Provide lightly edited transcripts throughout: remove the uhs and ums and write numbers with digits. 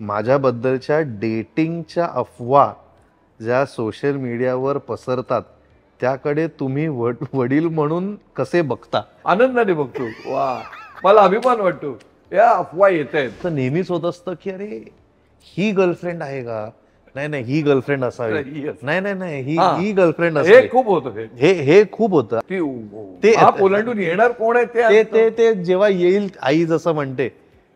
माझ्याबद्दलच्या डेटिंगच्या अफवा ज्या सोशल मीडियावर पसरतात त्याकडे तुम्ही वडील म्हणून कसे बघता? आनंदाने बघतो. वा, मला अभिमान वाटतो. या अफवा येत आहेत. तर नेहमीच होत असतं की अरे ही गर्लफ्रेंड आहे का, नाही ही गर्लफ्रेंड असावी, नाही ही गर्लफ्रेंड असावी. हे खूप होतं. हे खूप होतं. ते ओलांडून येणार कोण आहे ते जेव्हा येईल आई जसं म्हणते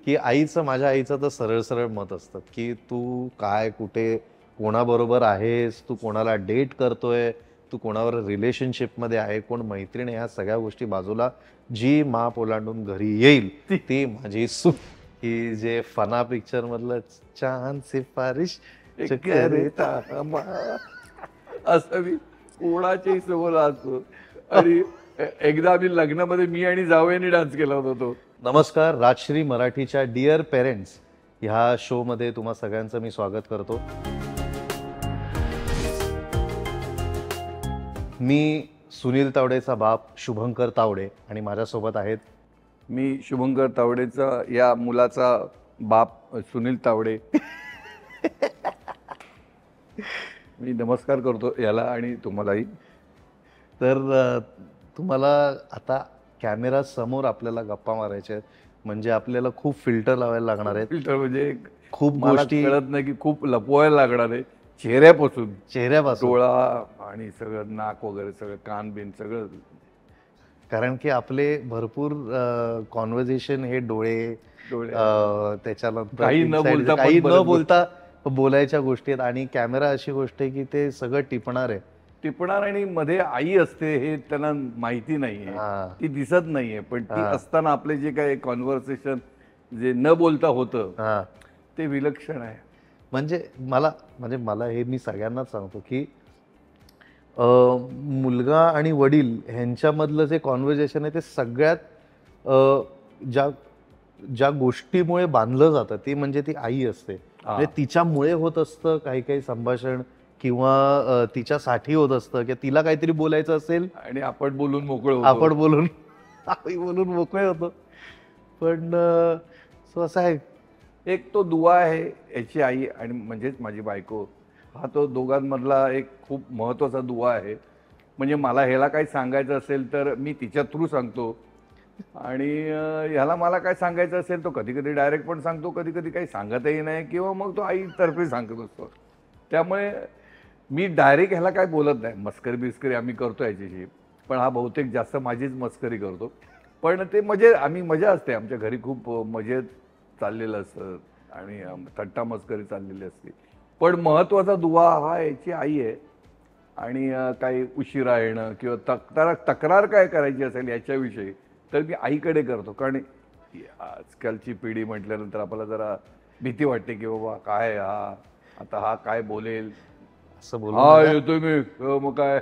की माझ्या आईचं तर सरळ सरळ मत असतं की तू काय कुठे कोणाबरोबर आहेस, तू कोणाला डेट करतोय, तू कोणावर रिलेशनशिप मध्ये आहे, कोण मैत्रीण, ह्या सगळ्या गोष्टी बाजूला, जी माप ओलांडून घरी येईल ती माझी सून. ही जे फना पिक्चर मधलं छान सिफारिश असं मी कोणाच्याही समोर असतो. आणि एकदा आम्ही लग्नामध्ये मी आणि जावयाने डान्स केला होता तो. नमस्कार, राजश्री मराठीच्या डिअर पेरेंट्स ह्या शो मध्ये तुम्हा सगळ्यांचं मी स्वागत करतो. मी सुनील तावडेचा बाप शुभंकर तावडे आणि माझ्यासोबत आहेत मी शुभंकर तावडेचा या मुलाचा बाप सुनील तावडे. मी नमस्कार करतो याला आणि तुम्हालाही. तर तुम्हाला आता कॅमेरा समोर आपल्याला गप्पा मारायच्या आहेत, म्हणजे आपल्याला खूप फिल्टर लावायला लागणार आहेत. फिल्टर म्हणजे खूप गोष्टी कळत नाही की खूप लपवायला लागणार आहे. चेहऱ्यापासून डोळा आणि सगळं नाक वगैरे सगळं कान बिन सगळं. कारण की आपले भरपूर कॉन्व्हर्सेशन हे डोळे त्याच्यानंतर काही न बोलता बोलायच्या गोष्टी आहेत. आणि कॅमेरा अशी गोष्ट आहे की ते सगळं टिपणार आणि मध्ये आई असते हे त्यांना माहिती नाहीये, ती दिसत नाहीये, पण ती असताना आपले जे काही कॉन्व्हर्सेशन जे न बोलता होतं ते विलक्षण आहे. म्हणजे मला हे मी सगळ्यांनाच सांगतो की मुलगा आणि वडील ह्यांच्यामधलं जे कॉन्व्हर्सेशन आहे ते सगळ्यात ज्या गोष्टीमुळे बांधलं जातं ती म्हणजे ती आई असते. म्हणजे तिच्यामुळे होत असतं काही संभाषण, किंवा तिच्यासाठी होत असतं की तिला काहीतरी बोलायचं असेल आणि आपण बोलून मोकळे होतो. पण असं आहे, एक तो दुवा आहे याची आई आणि म्हणजेच माझी बायको, हा तो दोघांमधला एक खूप महत्वाचा दुवा आहे. म्हणजे मला ह्याला काही सांगायचं असेल तर मी तिच्या थ्रू सांगतो, आणि ह्याला मला काय सांगायचं असेल तो कधी कधी डायरेक्ट पण सांगतो, कधी कधी काही सांगतही नाही, किंवा मग तो आईतर्फे सांगत असतो. त्यामुळे मी डायरेक्ट ह्याला काय बोलत नाही. मस्करी बिस्करी आम्ही करतो याच्याशी, पण हा बहुतेक जास्त माझीच मस्करी करतो. पण ते मजा असते आमच्या घरी, खूप मजेत चाललेलं असतं आणि थट्टा मस्करी चाललेली असते. पण महत्वाचा दुवा हा याची आई आहे. आणि काही उशिरा येणं किंवा तक्रार काय करायची असेल याच्याविषयी तर मी आईकडे करतो. कारण आजकालची पिढी म्हटल्यानंतर आपल्याला जरा भीती वाटते की बाबा काय हा काय बोलेल, असं बोलू मी मग काय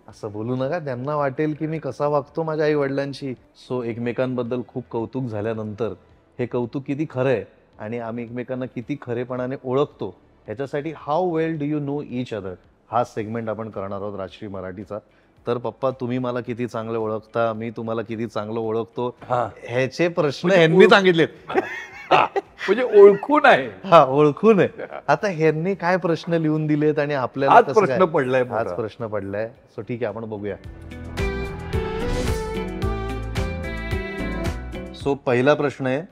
असं बोलू नका. त्यांना वाटेल की मी कसा वागतो माझ्या आई वडिलांशी. सो एकमेकांबद्दल खूप कौतुक झाल्यानंतर हे कौतुक किती खरं आहे आणि आम्ही एकमेकांना किती खरेपणाने ओळखतो ह्याच्यासाठी how well do you know each other हा सेगमेंट आपण करणार आहोत राजश्री मराठीचा. तर पप्पा, तुम्ही मला किती चांगलं ओळखता, मी तुम्हाला किती चांगलं ओळखतो, ह्याचे प्रश्न ह्यांनी सांगितलेत. म्हणजे ओळखून आहे. ओळखून आहे. आता ह्यांनी काय प्रश्न लिहून दिलेत आणि आपल्याला आज प्रश्न पडलाय. सो ठीक आहे, आपण बघूया. सो पहिला प्रश्न आहे,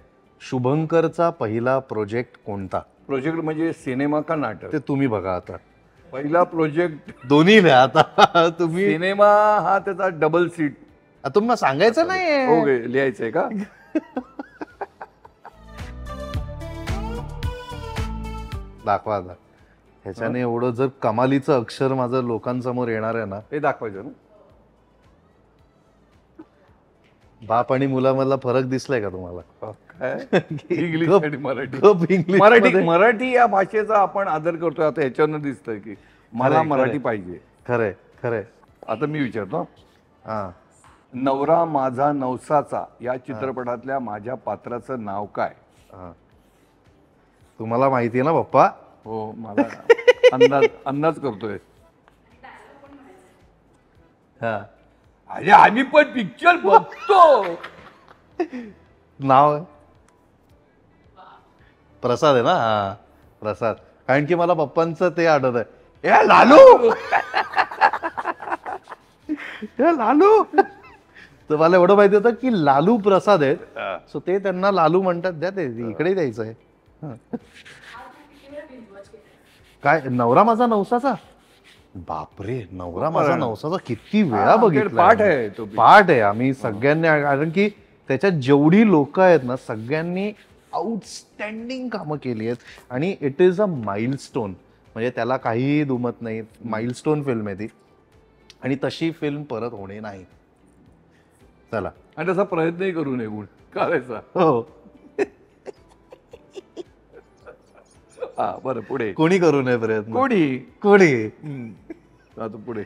शुभंकरचा पहिला प्रोजेक्ट कोणता? प्रोजेक्ट म्हणजे सिनेमा का नाटक ते तुम्ही बघा. आता पहिला प्रोजेक्ट दोन्ही द्या. आता तुम्ही सिनेमा हा त्याचा डबल सीट तुम्हाला सांगायचं नाही, लिहायचंय का? दाखवा. ह्याच्याने एवढं जर कमालीचं अक्षर माझं लोकांसमोर येणार आहे ना, ते दाखवायचं ना. बाप आणि मुलामधला फरक दिसलाय का तुम्हाला? इंग्लिश आणि मराठी. मराठी या भाषेचा आपण आदर करतोय. आता ह्याच्यानं दिसतंय की मला मराठी पाहिजे. खरंय. आता मी विचारतो, नवरा माझा नवसाचा या चित्रपटातल्या माझ्या पात्राचं नाव काय? तुम्हाला माहिती आहे ना पप्पा? हो, मला अंदाज करतोय. अरे आम्ही पण पिक्चर बघतो. नाव प्रसाद आहे ना, हा प्रसाद. कारण की मला पप्पांचं ते आठवत आहे, ए लालू ए लालू. तर मला एवढं माहिती होतं की लालू प्रसाद आहेत, सो ते त्यांना लालू म्हणतात, द्या ते इकडे द्यायचं आहे. काय नवरा माझा नवसाचा, बापरे नवरा माझा नवसाचा किती वेळा बघितला, पाठ आहे तो. पाठ आहे. आम्ही सगळ्यांनी, कारण की त्याच्यात जेवढी लोक आहेत ना सगळ्यांनी आउटस्टँडिंग कामं केली आहेत आणि इट इज अ माइलस्टोन, म्हणजे त्याला काहीही दुमत नाही. माइलस्टोन फिल्म आहे ती आणि तशी फिल्म परत होणे नाही. चला, आणि तसा प्रयत्नही करू नये गुण करायचा. हो हा बरं, पुढे कोणी करू नये प्रयत्न, कोणी आता पुढे.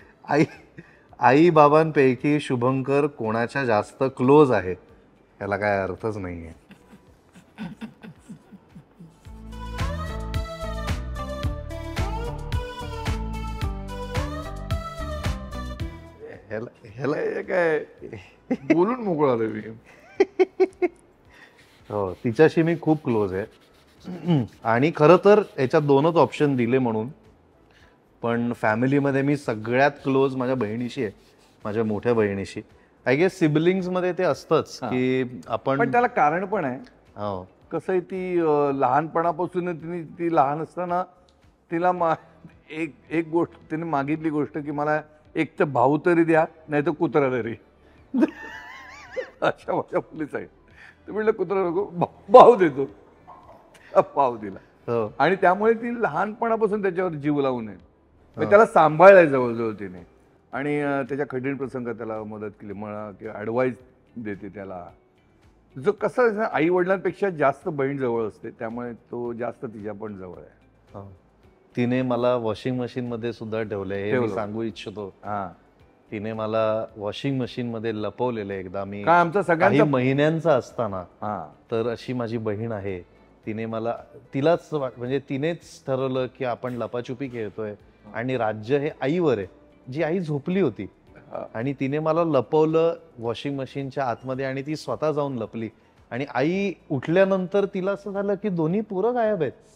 आई बाबांपैकी शुभंकर कोणाच्या जास्त क्लोज आहे, याला काय अर्थच नाहीये. हे काय बोलून मोकळा आलोय मी. हो, तिच्याशी मी खूप क्लोज आहे. आणि खरं तर याच्यात दोनच ऑप्शन दिले म्हणून, पण फॅमिलीमध्ये मी सगळ्यात क्लोज माझ्या बहिणीशी आहे, माझ्या मोठ्या बहिणीशी. आय गेस सिबलिंग्स मध्ये ते असतंच की आपण, पण त्याला कारण पण आहे. हो कसं आहे, ती लहानपणापासून ती लहान असताना तिला एक गोष्ट तिने मागितली गोष्ट की मला एक तर भाऊ तरी द्या, नाही तर कुत्रा तरी. अशा माझ्या मुलीच आहे. तर म्हटलं कुत्रा नको, भाऊ देतो. भाऊ दिला. हो. आणि त्यामुळे ती लहानपणापासून त्याच्यावर जीव लावू नये, त्याला सांभाळलाय जवळजवळ तिने. आणि त्याच्या कठीण प्रसंगात त्याला मदत केली, मला किंवा ॲडवाईस देते त्याला. जो कसं आई वडिलांपेक्षा जास्त बहीण जवळ असते, त्यामुळे तो जास्त तिच्या पण जवळ आहे. तिने मला वॉशिंग मशीन मध्ये सुद्धा ठेवलंय, हे मी सांगू इच्छितो. हा, तिने मला वॉशिंग मशीन मध्ये लपवलेलं एकदा. मी काय आमचा काही महिन्यांचा असताना, हा, तर अशी माझी बहीण आहे, तिने मला, तिलाच म्हणजे तिनेच ठरवलं की आपण लपाछुपी खेळतोय आणि राज्य हे आईवर आहे. जी आई झोपली होती आणि तिने मला लपवलं वॉशिंग मशीनच्या आतमध्ये आणि ती स्वतः जाऊन लपली. आणि आई उठल्यानंतर तिला असं झालं की दोन्ही पोरं गायब आहेत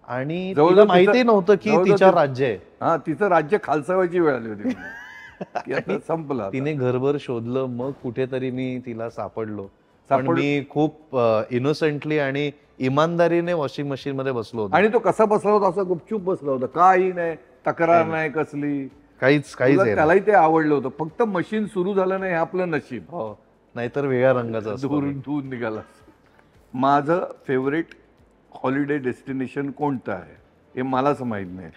आणि तिला माहिती नव्हतं की तिच्यावर राज्य आहे. हा, तिचं राज्य खालसावायची वेळ आली होती. संपला. तिने घरभर शोधलं, मग कुठेतरी मी तिला सापडलो. पण मी खूप इनोसेंटली आणि इमानदारीने वॉशिंग मशीन मध्ये बसलो होतो. आणि तो कसा बसला होता, असा गुपचूप बसला होता, काही नाही, तक्रार नाही कसली, काहीच त्यालाही ते आवडलं होतं. फक्त मशीन सुरू झालं नाही, हे आपलं नशीब. हो, नाहीतर वेगळ्या रंगाचं दूर निघाला. माझं फेवरेट हॉलिडे डेस्टिनेशन कोणतं आहे हे मलाच माहित नाही.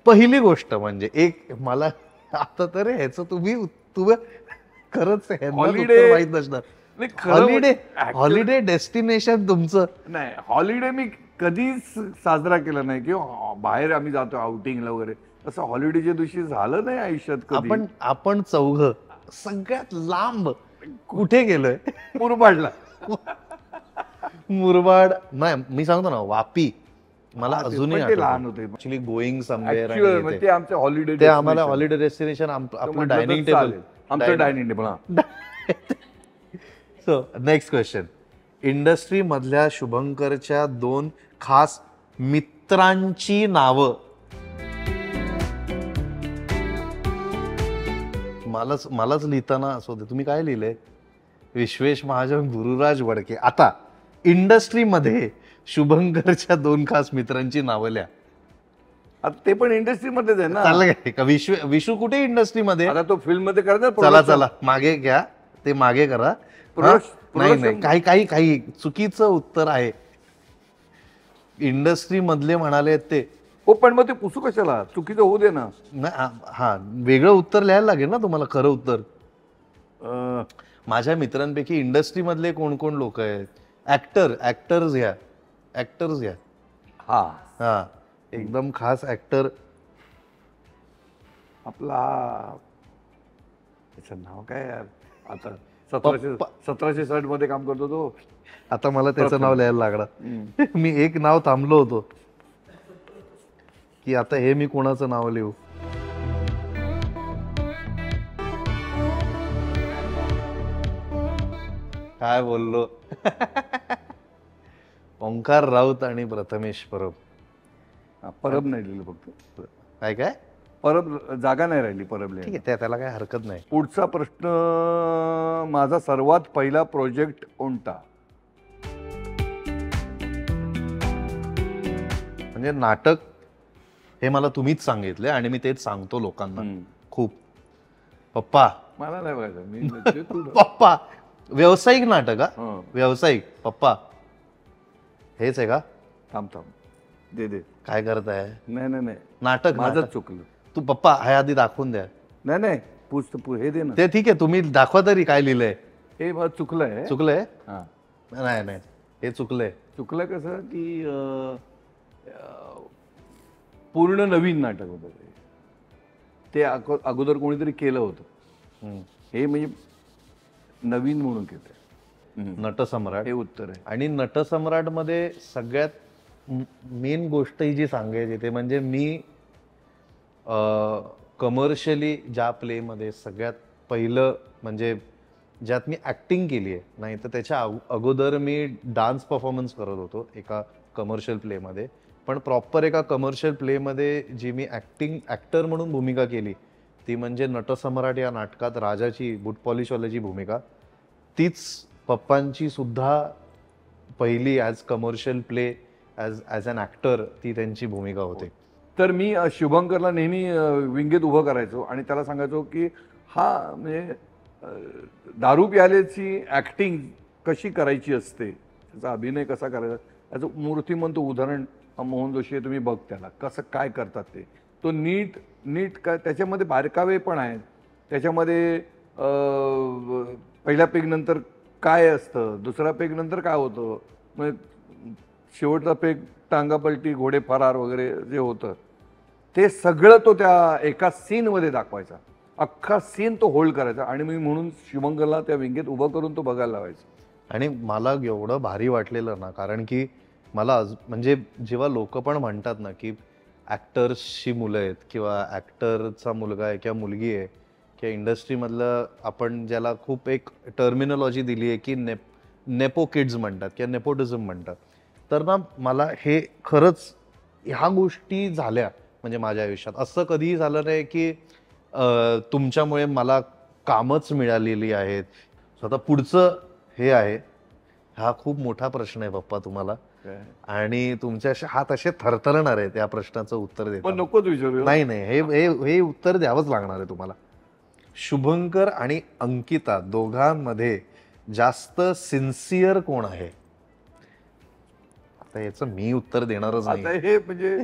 पहिली गोष्ट म्हणजे एक मला आता तर ह्याचं तुम्ही खरंच हॉलिडे माहित नसणार. हॉलिडे डेस्टिनेशन तुमचं नाही. हॉलिडे मी कधीच साजरा केला नाही किंवा बाहेर आम्ही जातो आउटिंगला वगैरे, असं हॉलिडेच्या दिवशी झालं नाही आयुष्यात कधी. आपण चौघ सगळ्यात लांब कुठे गेलोय? मुरबाडला. मुरबाड नाही, मी सांगतो ना, वापी. मला अजूनही लहान होते ऍक्च्युली गोईंग समवेअर, ते आमचे हॉलिडे, ते आम्हाला हॉलिडे डेस्टिनेशन आपलं डायनिंग टेबल, आमचं dining table. So next question, industry मधल्या शुभंकरच्या 2 खास मित्रांची नावं. मलाच लिहिताना असं होतं, तुम्ही काय लिहिलंय? विश्वेश महाजन, गुरुराज वडके. आता इंडस्ट्रीमध्ये शुभंकरच्या 2 खास मित्रांची नावं लिहा. आता ते पण इंडस्ट्रीमध्येच आहे ना. चाललं काय का? विशू कुठे इंडस्ट्रीमध्ये? आता तो फिल्म मध्ये करणार. चला मागे घ्या, ते मागे करा. नाही, काही चुकीचं उत्तर आहे. इंडस्ट्री मधले म्हणाले ते. हो, पण मग ते पुसू कशाला? चुकीचं होऊ दे ना. हा, वेगळं उत्तर लिहायला लागेल ना तुम्हाला, खरं उत्तर. माझ्या मित्रांपैकी इंडस्ट्री मधले कोण कोण लोक आहेत? ऍक्टर्स घ्या. हा, एकदम खास ऍक्टर. आपला त्याचं नाव काय यार, आता 1760 मध्ये काम करतो तो. आता मला त्याचं नाव लिहायला लागणार. मी एक नाव थांबलो होतो की आता हे मी कोणाचं नाव लिहू. काय बोललो. ओंकार राऊत आणि प्रथमेश परब. परब नाही लिहिलं फक्त. काय काय परब जागा नाही राहिली परब ठीक लिहायला. आहे, त्याला काय हरकत नाही. पुढचा प्रश्न, माझा सर्वात पहिला प्रोजेक्ट कोणता? म्हणजे नाटक हे मला तुम्हीच सांगितले आणि मी तेच सांगतो लोकांना. खूप पप्पा मला नाही बघायचं, मी तुला. पप्पा व्यावसायिक नाटक. हा हं. व्यावसायिक पप्पा हेच आहे का? थांब थांब, दे दे. काय करताय? नाही नाही नाही, नाटक माझंच नाटक. चुकलं. तू पप्पा हे आधी दाखवून द्या. नाही नाही, हे दे ना. ते ठीक आहे, तुम्ही दाखवा तरी काय लिहिलंय. हे मला चुकलंय. चुकलंय? हा, नाही नाही, हे चुकलंय. चुकलं कसं की पूर्ण नवीन नाटक होतं ते अगोदर कोणीतरी केलं होतं. हम्म. हे म्हणजे नवीन म्हणून केलंय. नटसम्राट. हे उत्तर आहे. आणि नटसम्राट मध्ये सगळ्यात मेन गोष्ट ही जी सांगायची ते म्हणजे मी कमर्शियली ज्या प्लेमध्ये सगळ्यात पहिलं म्हणजे ज्यात मी ॲक्टिंग केली आहे, नाही तर त्याच्या अगोदर मी डान्स परफॉर्मन्स करत होतो एका कमर्शियल प्लेमध्ये. पण प्रॉपर एका कमर्शियल प्लेमध्ये जी मी ॲक्टर म्हणून भूमिका केली ती म्हणजे नटसम्राट या नाटकात राजाची बूट पॉलिशवाल्याची भूमिका. तीच पप्पांची सुद्धा पहिली as commercial play as an actor ती त्यांची भूमिका होती. तर मी शुभंकरला नेहमी विंगेत उभं करायचो आणि त्याला सांगायचो की हा म्हणजे दारू प्यालेची ॲक्टिंग कशी करायची असते, त्याचा अभिनय कसा करायचा, त्याचं मूर्तिमंत उदाहरण मोहन जोशी आहे, तुम्ही बघ त्याला कसं काय करतात ते. तो नीट नीट काय त्याच्यामध्ये बारकावे पण आहेत. त्याच्यामध्ये पहिल्या पेग नंतर काय असतं, दुसरा पेग नंतर काय होतं, मग शेवटचा पेग टांगापलटी घोडे फरार वगैरे जे होतं ते सगळं तो त्या एका सीनमध्ये दाखवायचा. अख्खा सीन तो होल्ड करायचा आणि मी म्हणून शुभंकरला त्या विंगेत उभं करून तो बघायला लावायचा. आणि मला एवढं भारी वाटलेलं ना, कारण की मला म्हणजे जेव्हा लोक पण म्हणतात ना की ॲक्टर्सची मुलं आहेत किंवा ॲक्टरचा मुलगा आहे किंवा मुलगी आहे किंवा इंडस्ट्रीमधलं आपण ज्याला खूप एक टर्मिनॉलॉजी दिली आहे की नेपो किड्स म्हणतात किंवा नेपोटिझम म्हणतात, तर ना मला हे खरंच ह्या गोष्टी झाल्या म्हणजे माझ्या आयुष्यात. असं कधीही झालं नाही की तुमच्यामुळे मला कामच मिळालेली आहेत. स्वतः पुढचं हे आहे, हा खूप मोठा प्रश्न आहे पप्पा तुम्हाला आणि तुमचे हात असे थरथरणार आहेत या प्रश्नाचं उत्तर देत. पण नकोच विचारू. नाही नाही, हे उत्तर द्यावंच लागणार आहे तुम्हाला. शुभंकर आणि अंकिता दोघांमध्ये जास्त सिन्सिअर कोण आहे? आता याचं मी उत्तर देणारच आता नाही. हे म्हणजे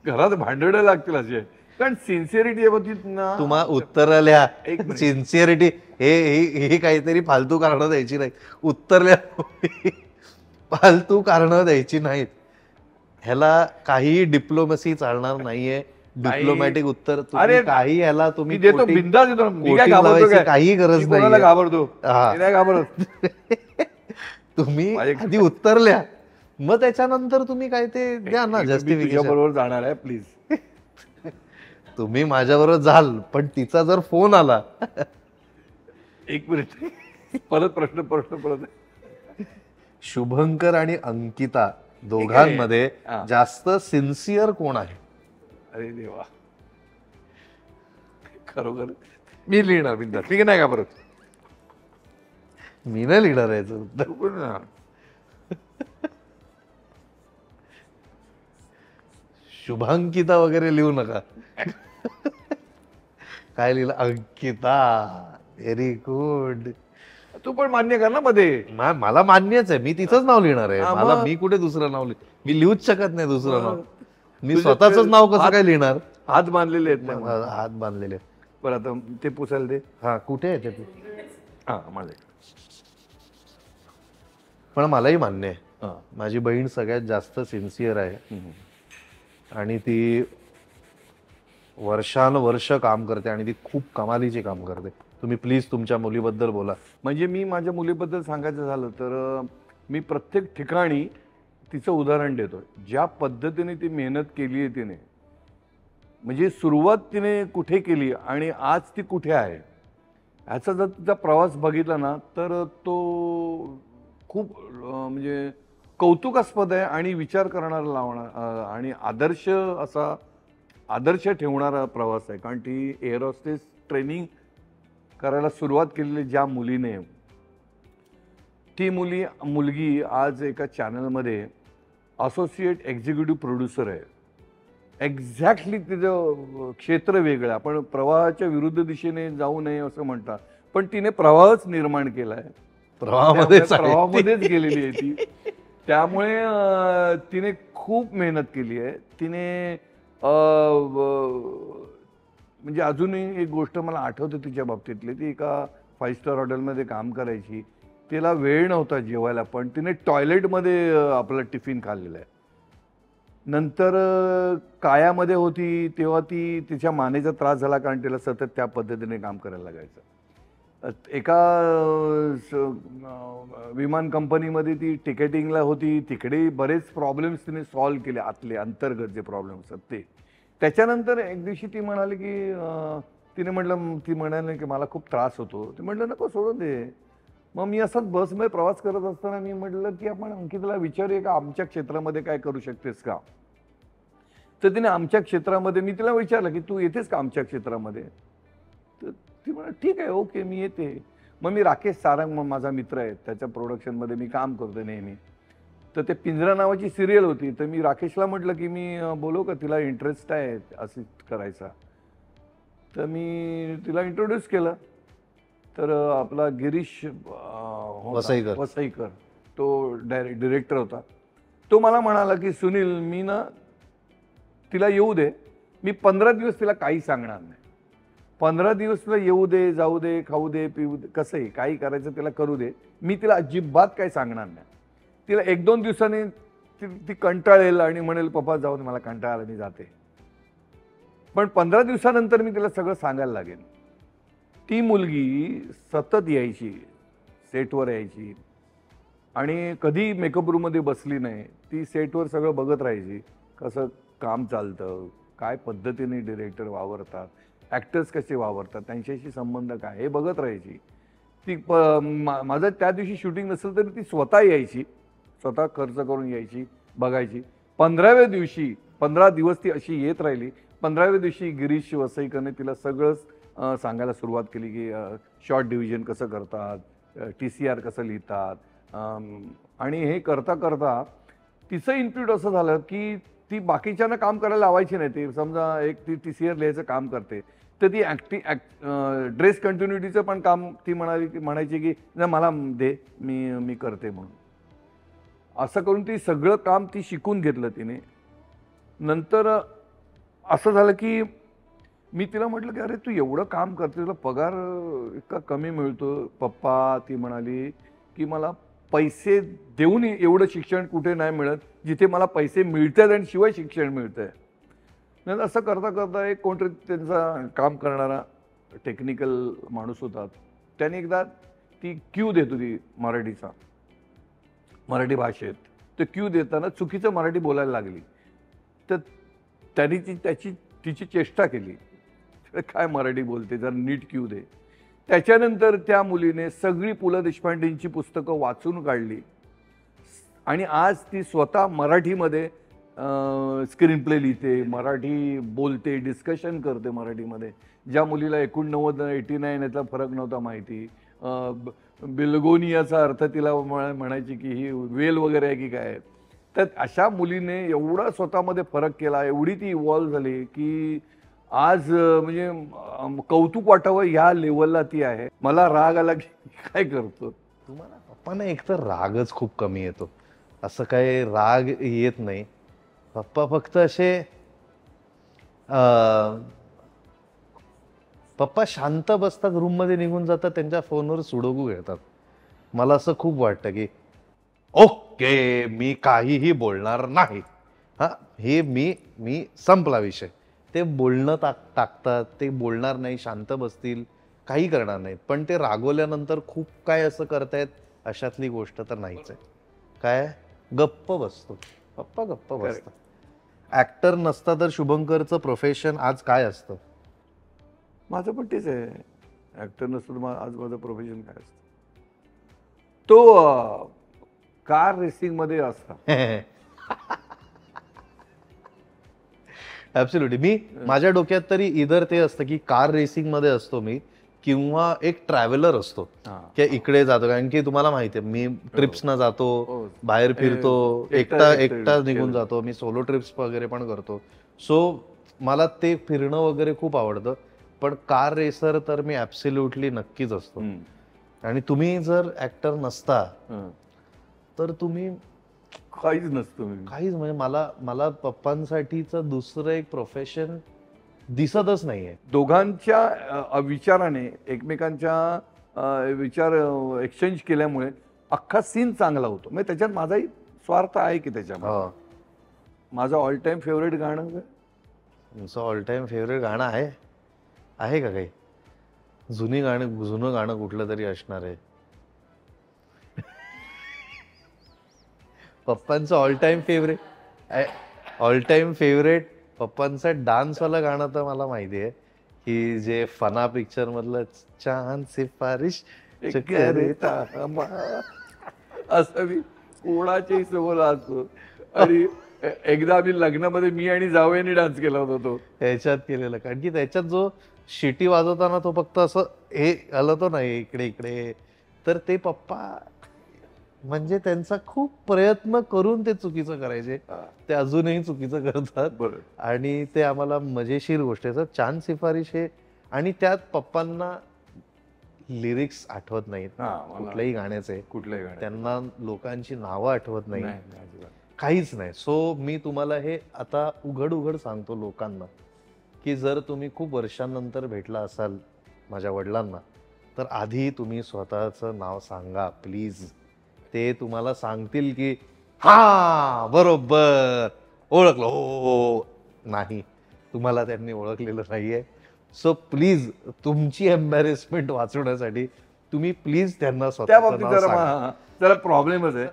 घरात भांडणं लागतील असे, कारण सिन्सिअरिटी बाबतीत ना तुम्हा उत्तर लिहा. एक मिनिट. सिन्सिअरिटी हे काहीतरी फालतू कारणं द्यायची नाही. उत्तर लिहा. फालतू कारणं द्यायची नाहीत. ह्याला काही डिप्लोमसी चालणार नाहीये. डिप्लोमॅटिक उत्तर अरे, काही ह्याला मी तुम्ही देतो, कोटिंग- बिंदास देतो. मी काय कोटिंग घाबरतो लावायची काय? काही गरज मी कोणाला नाही. घाबरतो? हा. मी नाही घाबरत. तुम्ही माझ्या- आधी उत्तर लिहा, मग त्याच्यानंतर तुम्ही काय ते द्या ना मी तुझ्या जस्टिफिकेशन. बरोबर जाणार आहे प्लीज. तुम्ही माझ्याबरोबर जाल, पण तिचा जर फोन आला. एक मिनिट, परत प्रश्न. शुभंकर आणि अंकिता दोघांमध्ये हा. जास्त सिन्सिअर कोण आहे? अरे देवा, खरोखर मी लिहिणार बिंदास. मी नाही घाबरत. मी नाही लिहिणार आहे याचं उत्तर. तू पण ना. शुभांकिता वगैरे लिहू नका. काय लिहिलं? अंकिता. Very good. तू पण मान्य कर ना मध्ये. मला मान्यच आहे, मी तिचंच नाव लिहिणार आहे. हा, मला मग? मी कुठे दुसरं नाव मी लिहूच शकत नाही दुसरं नाव. मी तुझे स्वतःच ते नाव कसं हात- काय लिहिणार? हात बांधलेले आहेत ना. हात बांधलेले. बरं, आता ते पुसायला दे. हा, कुठे आहे ते? हा, माझे. पण मलाही मान्य आहे, हा. माझी बहीण सगळ्यात जास्त सिन्सिअर आहे आणि ती वर्षानुवर्ष काम करते आणि ती खूप कमालीचे काम करते. तुम्ही प्लीज तुमच्या मुलीबद्दल बोला. म्हणजे मी माझ्या मुलीबद्दल सांगायचं झालं तर मी प्रत्येक ठिकाणी तिचं उदाहरण देतो. ज्या पद्धतीने ती मेहनत केली आहे तिने, म्हणजे सुरुवात तिने कुठे केली आणि आज ती कुठे आहे, ह्याचा जर तिचा प्रवास बघितला ना तर तो खूप म्हणजे कौतुकास्पद आहे आणि विचार करणारा लावणार आणि आदर्श ठेवणारा प्रवास आहे. कारण ती एअर होस्टेस ट्रेनिंग करायला सुरुवात केलेली ज्या मुलीने, ती मुलगी आज एका चॅनलमध्ये असोसिएट एक्झिक्युटिव्ह प्रोड्युसर आहे. एक्झॅक्टली तिचं क्षेत्र वेगळं आहे. आपण प्रवाहाच्या विरुद्ध दिशेने जाऊ नये असं म्हणतात, पण तिने प्रवाहच निर्माण केला आहे. प्रवाहामध्येच गेलेली आहे ती. त्यामुळे तिने खूप मेहनत केली आहे. तिने म्हणजे अजूनही एक गोष्ट मला आठवते तिच्या बाबतीतली, ती एका 5 स्टार हॉटेलमध्ये काम करायची. तिला वेळ नव्हता जेवायला, पण तिने टॉयलेटमध्ये आपला टिफिन खाल्लेला आहे. नंतर कायामध्ये होती तेव्हा तिच्या मानेचा त्रास झाला, कारण तिला सतत त्या पद्धतीने काम करायला लागायचं. एका विमान कंपनीमध्ये ती तिकेटिंगला होती. तिकडे बरेच प्रॉब्लेम्स तिने सॉल्व्ह केले, आतले अंतर्गत जे प्रॉब्लेम असतात ते. त्याच्यानंतर एक दिवशी ती म्हणाली की ती म्हणाली की मला खूप त्रास होतो. ते म्हटलं नको सोडून दे. मग मी असाच बसमध्ये प्रवास करत असताना मी म्हटलं की आपण अंकितला विचारूया का आमच्या क्षेत्रामध्ये काय करू शकतेस का. तर तिने आमच्या क्षेत्रामध्ये, मी तिला विचारलं की तू येतेस का आमच्या क्षेत्रामध्ये. तर ती म्हणाली ठीक आहे, ओके, मी येते. मग मी राकेश सारंग माझा मित्र आहे, त्याच्या प्रोडक्शनमध्ये मी काम करतो नेहमी. तर ते पिंजरा नावाची सिरियल होती. तर मी राकेशला म्हटलं की मी बोलू का, तिला इंटरेस्ट आहे असं करायचा. तर मी तिला इंट्रोड्यूस केलं. तर आपला गिरीश वसईकर तो डिरेक्टर होता. तो मला म्हणाला की सुनील, मी ना तिला येऊ दे, मी 15 दिवस तिला काही सांगणार नाही. 15 दिवस तुला येऊ दे, जाऊ दे, खाऊ दे, पिऊ दे, कसंही काही करायचं तिला करू दे. मी तिला अजिबात काही सांगणार नाही. तिला 1-2 दिवसांनी ती कंटाळेल आणि म्हणेल पप्पा जाऊ दे, मला कंटाळा आला, मी जाते. पण 15 दिवसानंतर मी तिला सगळं सांगायला लागेल. ती मुलगी सतत यायची, सेटवर यायची आणि कधी मेकअप रूममध्ये बसली नाही. ती सेटवर सगळं बघत राहायची, कसं काम चालतं, काय पद्धतीने डिरेक्टर वावरतात, ॲक्टर्स कसे वावरतात, त्यांच्याशी संबंध काय, हे बघत राहायची. ती माझं त्या दिवशी शूटिंग नसेल तरी ती स्वतः यायची, स्वतः खर्च करून यायची, बघायची. 15 दिवस ती अशी येत राहिली. 15व्या दिवशी गिरीश वसईकरने तिला सगळंच सांगायला सुरुवात केली की शॉर्ट डिव्हिजन कसं करतात, TCR कसं लिहितात. आणि हे करता करता तिचं इनपुट असं झालं की ती बाकीच्यांना काम करायला लावायची नाही. ते समजा एक ती TCR लिहायचं काम करते, तर ती ड्रेस कंटिन्युटीचं पण काम ती म्हणायची की नाही मला दे, मी करते म्हणून. असं करून ती सगळं काम ती शिकून घेतलं तिने. नंतर असं झालं की मी तिला म्हटलं की अरे तू एवढं काम करते, तुला पगार इतका कमी मिळतो. पप्पा, ती म्हणाली की मला पैसे देऊन एवढं शिक्षण कुठे नाही मिळत जिथे मला पैसे मिळतात आणि शिवाय शिक्षण मिळतंय. नाही असं करता करता एक कोणतरी त्यांचा काम करणारा टेक्निकल माणूस होता. त्याने एकदा ती क्यू देत होती मराठी भाषेत. तर क्यू देताना चुकीचं मराठी बोलायला लागली. तर त्यांनी तिची चेष्टा केली, काय मराठी बोलते, जरा नीट क्यू दे. त्याच्यानंतर त्या मुलीने सगळी पु ल देशपांडेंची पुस्तकं वाचून काढली आणि आज ती स्वतः मराठीमध्ये स्क्रीन प्ले लिहिते, मराठी बोलते, डिस्कशन करते मराठीमध्ये. ज्या मुलीला 89 यातला फरक नव्हता माहिती, बिलगोनियाचा अर्थ तिला म्हणायची की ही वेल वगैरे आहे की काय. तर अशा मुलीने एवढा स्वतःमध्ये फरक केला, एवढी ती इव्हॉल्व झाली की आज म्हणजे कौतुक वाटावं ह्या लेवलला ती आहे. मला राग आला की काय करतो. तुम्हाला पप्पांना एकतर रागच खूप कमी येतो, असं काही राग येत नाही. पप्पा फक्त असे पप्पा शांत बसतात, रूममध्ये निघून जातात, त्यांच्या फोनवर सुडोकू खेळतात. मला असं खूप वाटतं की ओके मी काहीही बोलणार नाही, हा हे मी संपला विषय. ते बोलणं टाकतात, ते बोलणार नाही, शांत बसतील, काही करणार नाहीत. पण ते रागवल्यानंतर खूप काय असं करतायत अशातली गोष्ट तर नाहीच आहे. काय गप्प बसतो पप्पा, गप्प बसतात. ऍक्टर नसता तर शुभंकरचं प्रोफेशन आज काय असतं? माझं पण तेच आहे. ऍक्टर नसतं तर आज माझं प्रोफेशन काय असतं. तो कार रेसिंग मध्ये असतात. ऍब्सोल्युटली. मी माझ्या डोक्यात तरी इधर ते असतं की कार रेसिंग मध्ये असतो मी, किंवा एक ट्रॅव्हलर असतो की इकडे जातो. कारण की तुम्हाला माहिती आहे मी ट्रिप्सना जातो, बाहेर फिरतो, एकटा एकटा निघून जातो. मी सोलो ट्रिप्स वगैरे पण करतो. सो मला ते फिरणं वगैरे खूप आवडतं. पण कार रेसर तर मी ऍब्सोल्युटली नक्कीच असतो. आणि तुम्ही जर ऍक्टर नसता तर तुम्ही काहीच नसतं. काहीच, म्हणजे मला पप्पांसाठीचं दुसरं एक प्रोफेशन दिसतच नाहीये. दोघांच्या विचाराने एकमेकांच्या विचार एक्सचेंज केल्यामुळे अख्खा सीन चांगला होतो. म्हणजे त्याच्यात माझाही स्वार्थ आहे की त्याच्यामध्ये. माझं ऑल टाइम फेवरेट गाणं तुमचं ऑल टाइम फेवरेट गाणं आहे का काही? जुनं गाणं कुठलं तरी असणार आहे. पप्पांचं ऑल टाइम फेवरेट पप्पांचं डान्सवालं गाणं तर मला माहिती आहे की जे फना पिक्चर मधलं चांद सिफारिश असं मी कोणाच्याही समोर असतो. आणि एकदा आम्ही लग्नामध्ये मी आणि जावयाने डान्स केला होता तो त्याच्यात केलेलं. कारण की त्याच्यात जो शिटी वाजवताना तो फक्त असं हे हलतो नाही इकडे इकडे, तर ते पप्पा म्हणजे त्यांचा खूप प्रयत्न करून ते चुकीचं करायचे. ते अजूनही चुकीचं करतात. आणि ते आम्हाला मजेशीर गोष्ट आहे. चांद सिफारिश हे, आणि त्यात पप्पांना लिरिक्स आठवत नाहीत कुठल्याही गाण्याचे. त्यांना लोकांची नावं आठवत नाही, काहीच नाही. सो मी तुम्हाला हे आता उघड सांगतो लोकांना की जर तुम्ही खूप वर्षांनंतर भेटला असाल माझ्या वडिलांना, तर आधी तुम्ही स्वतःचं नाव सांगा प्लीज. ते तुम्हाला सांगतील की हा बरोबर ओळखलं. हो नाही, तुम्हाला त्यांनी ओळखलेलं नाहीये. सो प्लीज तुमची एम्बॅरेसमेंट वाचवण्यासाठी तुम्ही प्लीज त्यांना स्वतःचं नाव सांगा. जरा प्रॉब्लेमच आहे.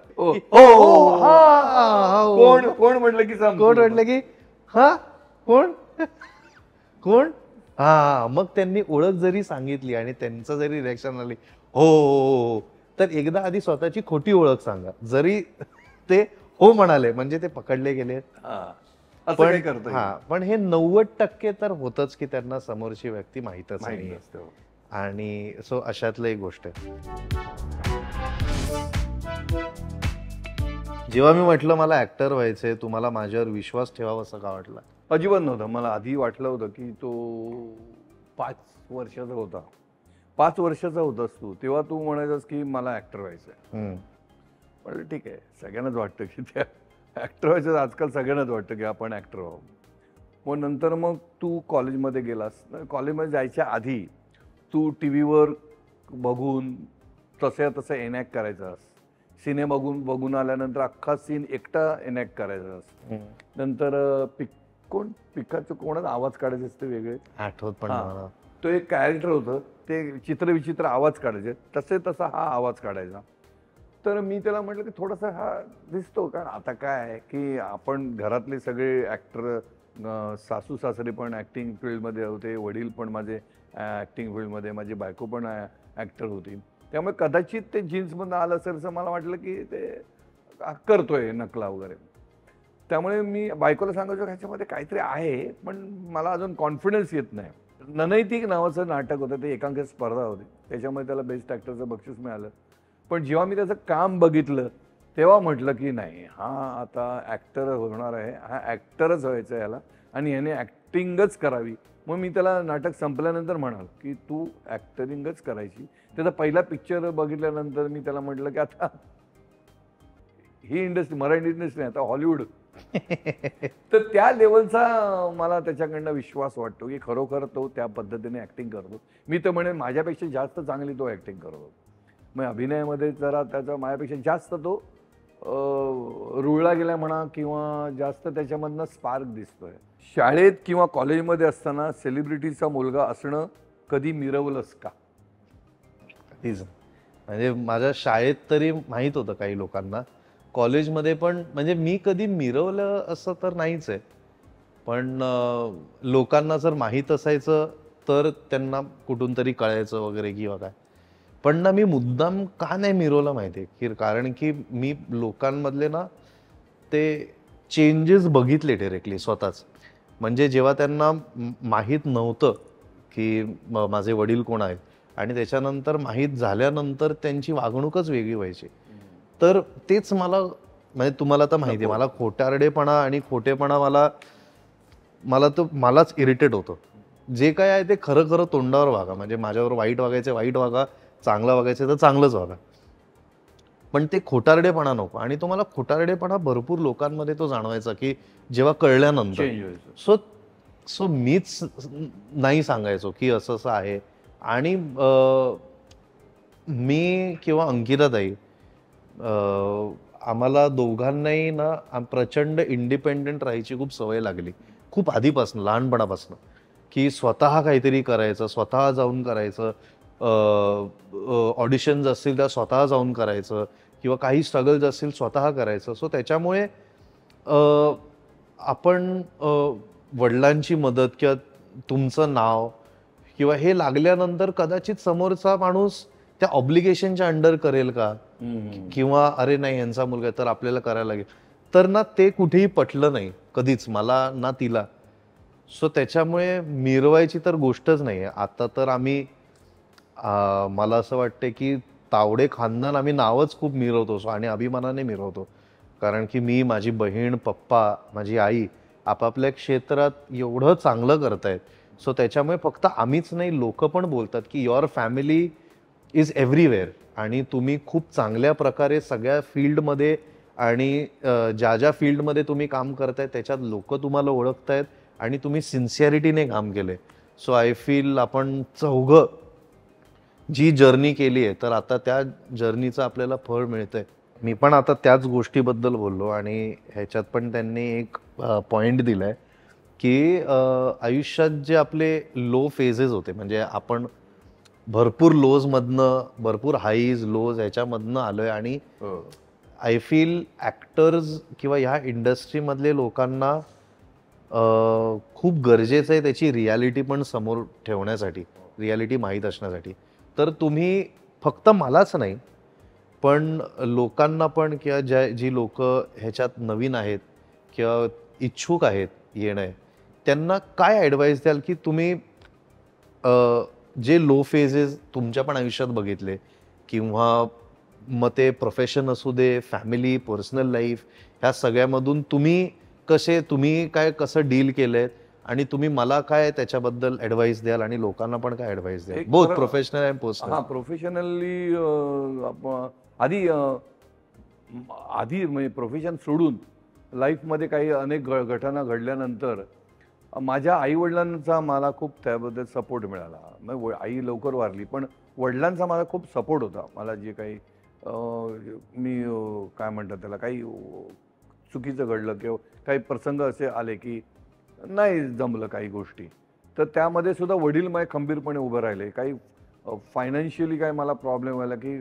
कोण म्हटलं की हा कोण हा, मग त्यांनी ओळख जरी सांगितली आणि त्यांचं जरी रिॲक्शन आली हो, तर एकदा आधी स्वतःची खोटी ओळख सांगा. जरी ते हो म्हणाले म्हणजे ते पकडले गेले. पण हे 90% तर होतच की त्यांना समोरची व्यक्ती माहीतच नाही. आणि सो अशातलं एक गोष्ट आहे. जेव्हा मी म्हटलं मला ऍक्टर व्हायचंय, तुम्हाला माझ्यावर विश्वास ठेवावा असं का वाटलं? अजिबात नव्हतं. मला आधी वाटलं होतं की तो 5 वर्षाचा होता. 5 वर्षाचा होतास तू, तेव्हा तू म्हणायचास की मला ऍक्टर व्हायचंय. म्हटलं ठीक आहे, सगळ्यांनाच वाटतं की त्या ऍक्टर व्हायचं. आजकाल सगळ्यांनाच वाटतं की आपण ऍक्टर व्हावं. मग नंतर मग तू कॉलेजमध्ये गेलास. कॉलेजमध्ये जायच्या आधी तू टी व्हीवर बघून तसं एनॅक्ट करायचास. सिने बघून आल्यानंतर अख्खा सीन एकटा एनॅक्ट करायचास. नंतर पिकाचं कोणाचा आवाज काढायचे असते वेगळे, आठवत पण तो एक कॅरेक्टर होतं, ते चित्रविचित्र आवाज काढायचे. तसा हा आवाज काढायचा. तर मी त्याला म्हटलं की थोडासा हा दिसतो. कारण आता काय आहे की आपण घरातले सगळे ऍक्टर, सासू सासरे पण ऍक्टिंग फील्डमध्ये होते, वडील पण माझे ऍक्टिंग फील्डमध्ये, माझी बायको पण ऍक्टर होती. त्यामुळे कदाचित ते जीन्समधून आलं असेल असं मला वाटलं की ते करतोय नकला वगैरे. त्यामुळे मी बायकोला सांगायचो ह्याच्यामध्ये काहीतरी आहे, पण मला अजून कॉन्फिडन्स येत नाही. ननैतिक नावाचं नाटक होतं, ते एकांकिका स्पर्धा होती, त्याच्यामध्ये त्याला बेस्ट ॲक्टरचं बक्षीस मिळालं. पण जेव्हा मी त्याचं काम बघितलं तेव्हा म्हटलं की नाही, हा आता ॲक्टर होणार आहे, हा ॲक्टरच व्हायचं आहे याला, आणि याने ॲक्टिंगच करावी. मग मी त्याला नाटक संपल्यानंतर म्हणाल की तू ॲक्टरिंगच करायची. त्याचा पहिला पिक्चर बघितल्यानंतर मी त्याला म्हटलं की आता ही इंडस्ट्री मराठी इंडस्ट्री नाही, आता हॉलिवूड. तर त्या लेवलचा मला त्याच्याकडनं विश्वास वाटतो की खरोखर तो त्या पद्धतीने ॲक्टिंग करतो. मी तर म्हणेन माझ्यापेक्षा जास्त चांगली तो ॲक्टिंग करतो. मग अभिनयामध्ये जरा त्याचा माझ्यापेक्षा जास्त तो रुळला गेला म्हणा, किंवा जास्त त्याच्यामधनं स्पार्क दिसतोय. शाळेत किंवा कॉलेजमध्ये असताना सेलिब्रिटीचा मुलगा असणं कधी मिरवलंस का? कधीच. म्हणजे माझ्या शाळेत तरी माहीत होतं काही लोकांना, कॉलेजमध्ये पण. म्हणजे मी कधी मिरवलं असं तर नाहीच आहे, पण लोकांना जर माहीत असायचं तर त्यांना कुठून तरी कळायचं वगैरे किंवा काय. पण ना मी मुद्दाम का नाही मिरवलं माहिती आहे की कारण की मी लोकांमधले ना ते चेंजेस बघितले डायरेक्टली स्वतःच. म्हणजे जेव्हा त्यांना माहीत नव्हतं की माझे वडील कोण आहेत आणि त्याच्यानंतर माहीत झाल्यानंतर त्यांची वागणूकच वेगळी व्हायची. तर तेच मला म्हणजे तुम्हाला तर माहिती आहे मला खोटारडेपणा आणि खोटेपणा मलाच इरिटेट होतं. जे काय आहे ते खरं खरं तोंडावर वागा. म्हणजे माझ्यावर वाईट वागायचे वाईट वागा, चांगलं वागायचं तर चांगलंच वागा. पण ते खोटारडेपणा नको. आणि तो मला खोटारडेपणा भरपूर लोकांमध्ये तो जाणवायचा की जेव्हा कळल्यानंतर. चेंज व्हायचं. सो सो मीच नाही सांगायचो की असं असं आहे. आणि मी किंवा अंकिताताई आम्हाला दोघांनाही ना प्रचंड इंडिपेंडेंट राहायची खूप सवय लागली. खूप आधीपासून लहानपणापासून की स्वतः काहीतरी करायचं, स्वतः जाऊन करायचं, ऑडिशन्स असतील त्या स्वतः जाऊन करायचं किंवा काही स्ट्रगल्स असतील स्वतः करायचं. सो त्याच्यामुळे आपण वडिलांची मदत किंवा तुमचं नाव किंवा हे लागल्यानंतर कदाचित समोरचा माणूस त्या ऑब्लिगेशनच्या अंडर करेल का किंवा अरे नाही यांचा मुलगा आहे तर आपल्याला करायला लागेल तर ना ते कुठेही पटलं नाही कधीच मला ना तिला. सो त्याच्यामुळे मिरवायची तर गोष्टच नाही आहे. आता तर आम्ही मला असं वाटतं की तावडे खानदान आम्ही नावच खूप मिरवतो आणि अभिमानाने मिरवतो. कारण की मी, माझी बहीण, पप्पा, माझी आई आपापल्या क्षेत्रात एवढं चांगलं करतायत. सो त्याच्यामुळे फक्त आम्हीच नाही लोक पण बोलतात की युअर फॅमिली इज एव्हरीवेअर आणि तुम्ही खूप चांगल्या प्रकारे सगळ्या फील्डमध्ये आणि ज्या ज्या फील्डमध्ये तुम्ही काम करताय त्याच्यात लोक तुम्हाला ओळखतायत आणि तुम्ही सिन्सिअरिटीने काम केलंय. सो आय फील आपण चौघं जी जर्नी केली आहे तर आता त्या जर्नीचं आपल्याला फळ मिळतंय. मी पण आता त्याच गोष्टीबद्दल बोललो आणि ह्याच्यात पण त्यांनी एक पॉइंट दिलाय की आयुष्यात जे आपले लो फेजेस होते म्हणजे आपण भरपूर लोजमधनं भरपूर हाईज लोज ह्याच्यामधनं आलोय आणि आय फील ॲक्टर्स किंवा ह्या इंडस्ट्रीमधले लोकांना खूप गरजेचं आहे त्याची रियालिटी पण समोर ठेवण्यासाठी, रियालिटी माहीत असण्यासाठी. तर तुम्ही फक्त मलाच नाही पण लोकांना पण किंवा जी लोक ह्याच्यात नवीन आहेत किंवा इच्छुक आहेत येणं त्यांना काय ॲडवाईस द्याल की तुम्ही जे लो फेजेस तुमच्या पण आयुष्यात बघितले किंवा मग ते प्रोफेशन असू दे, फॅमिली, पर्सनल लाईफ ह्या सगळ्यामधून तुम्ही काय कसं डील केलंय आणि तुम्ही मला काय त्याच्याबद्दल ॲडवाईस द्याल आणि लोकांना पण काय ॲडवाईस द्याल बोथ प्रोफेशनल अँड पर्सनल. हां, प्रोफेशनली आधी म्हणजे प्रोफेशन सोडून लाईफमध्ये काही अनेक घटना घडल्यानंतर माझ्या आईवडिलांचा मला खूप त्याबद्दल सपोर्ट मिळाला. मग आई लवकर वारली पण वडिलांचा मला खूप सपोर्ट होता. मला जे काही मी काय म्हणतात त्याला काही चुकीचं घडलं किंवा काही प्रसंग असे आले की नाही जमलं काही गोष्टी तर त्यामध्ये सुद्धा वडील माझे खंबीरपणे उभे राहिले. काही फायनान्शियली काय मला प्रॉब्लेम व्हायला की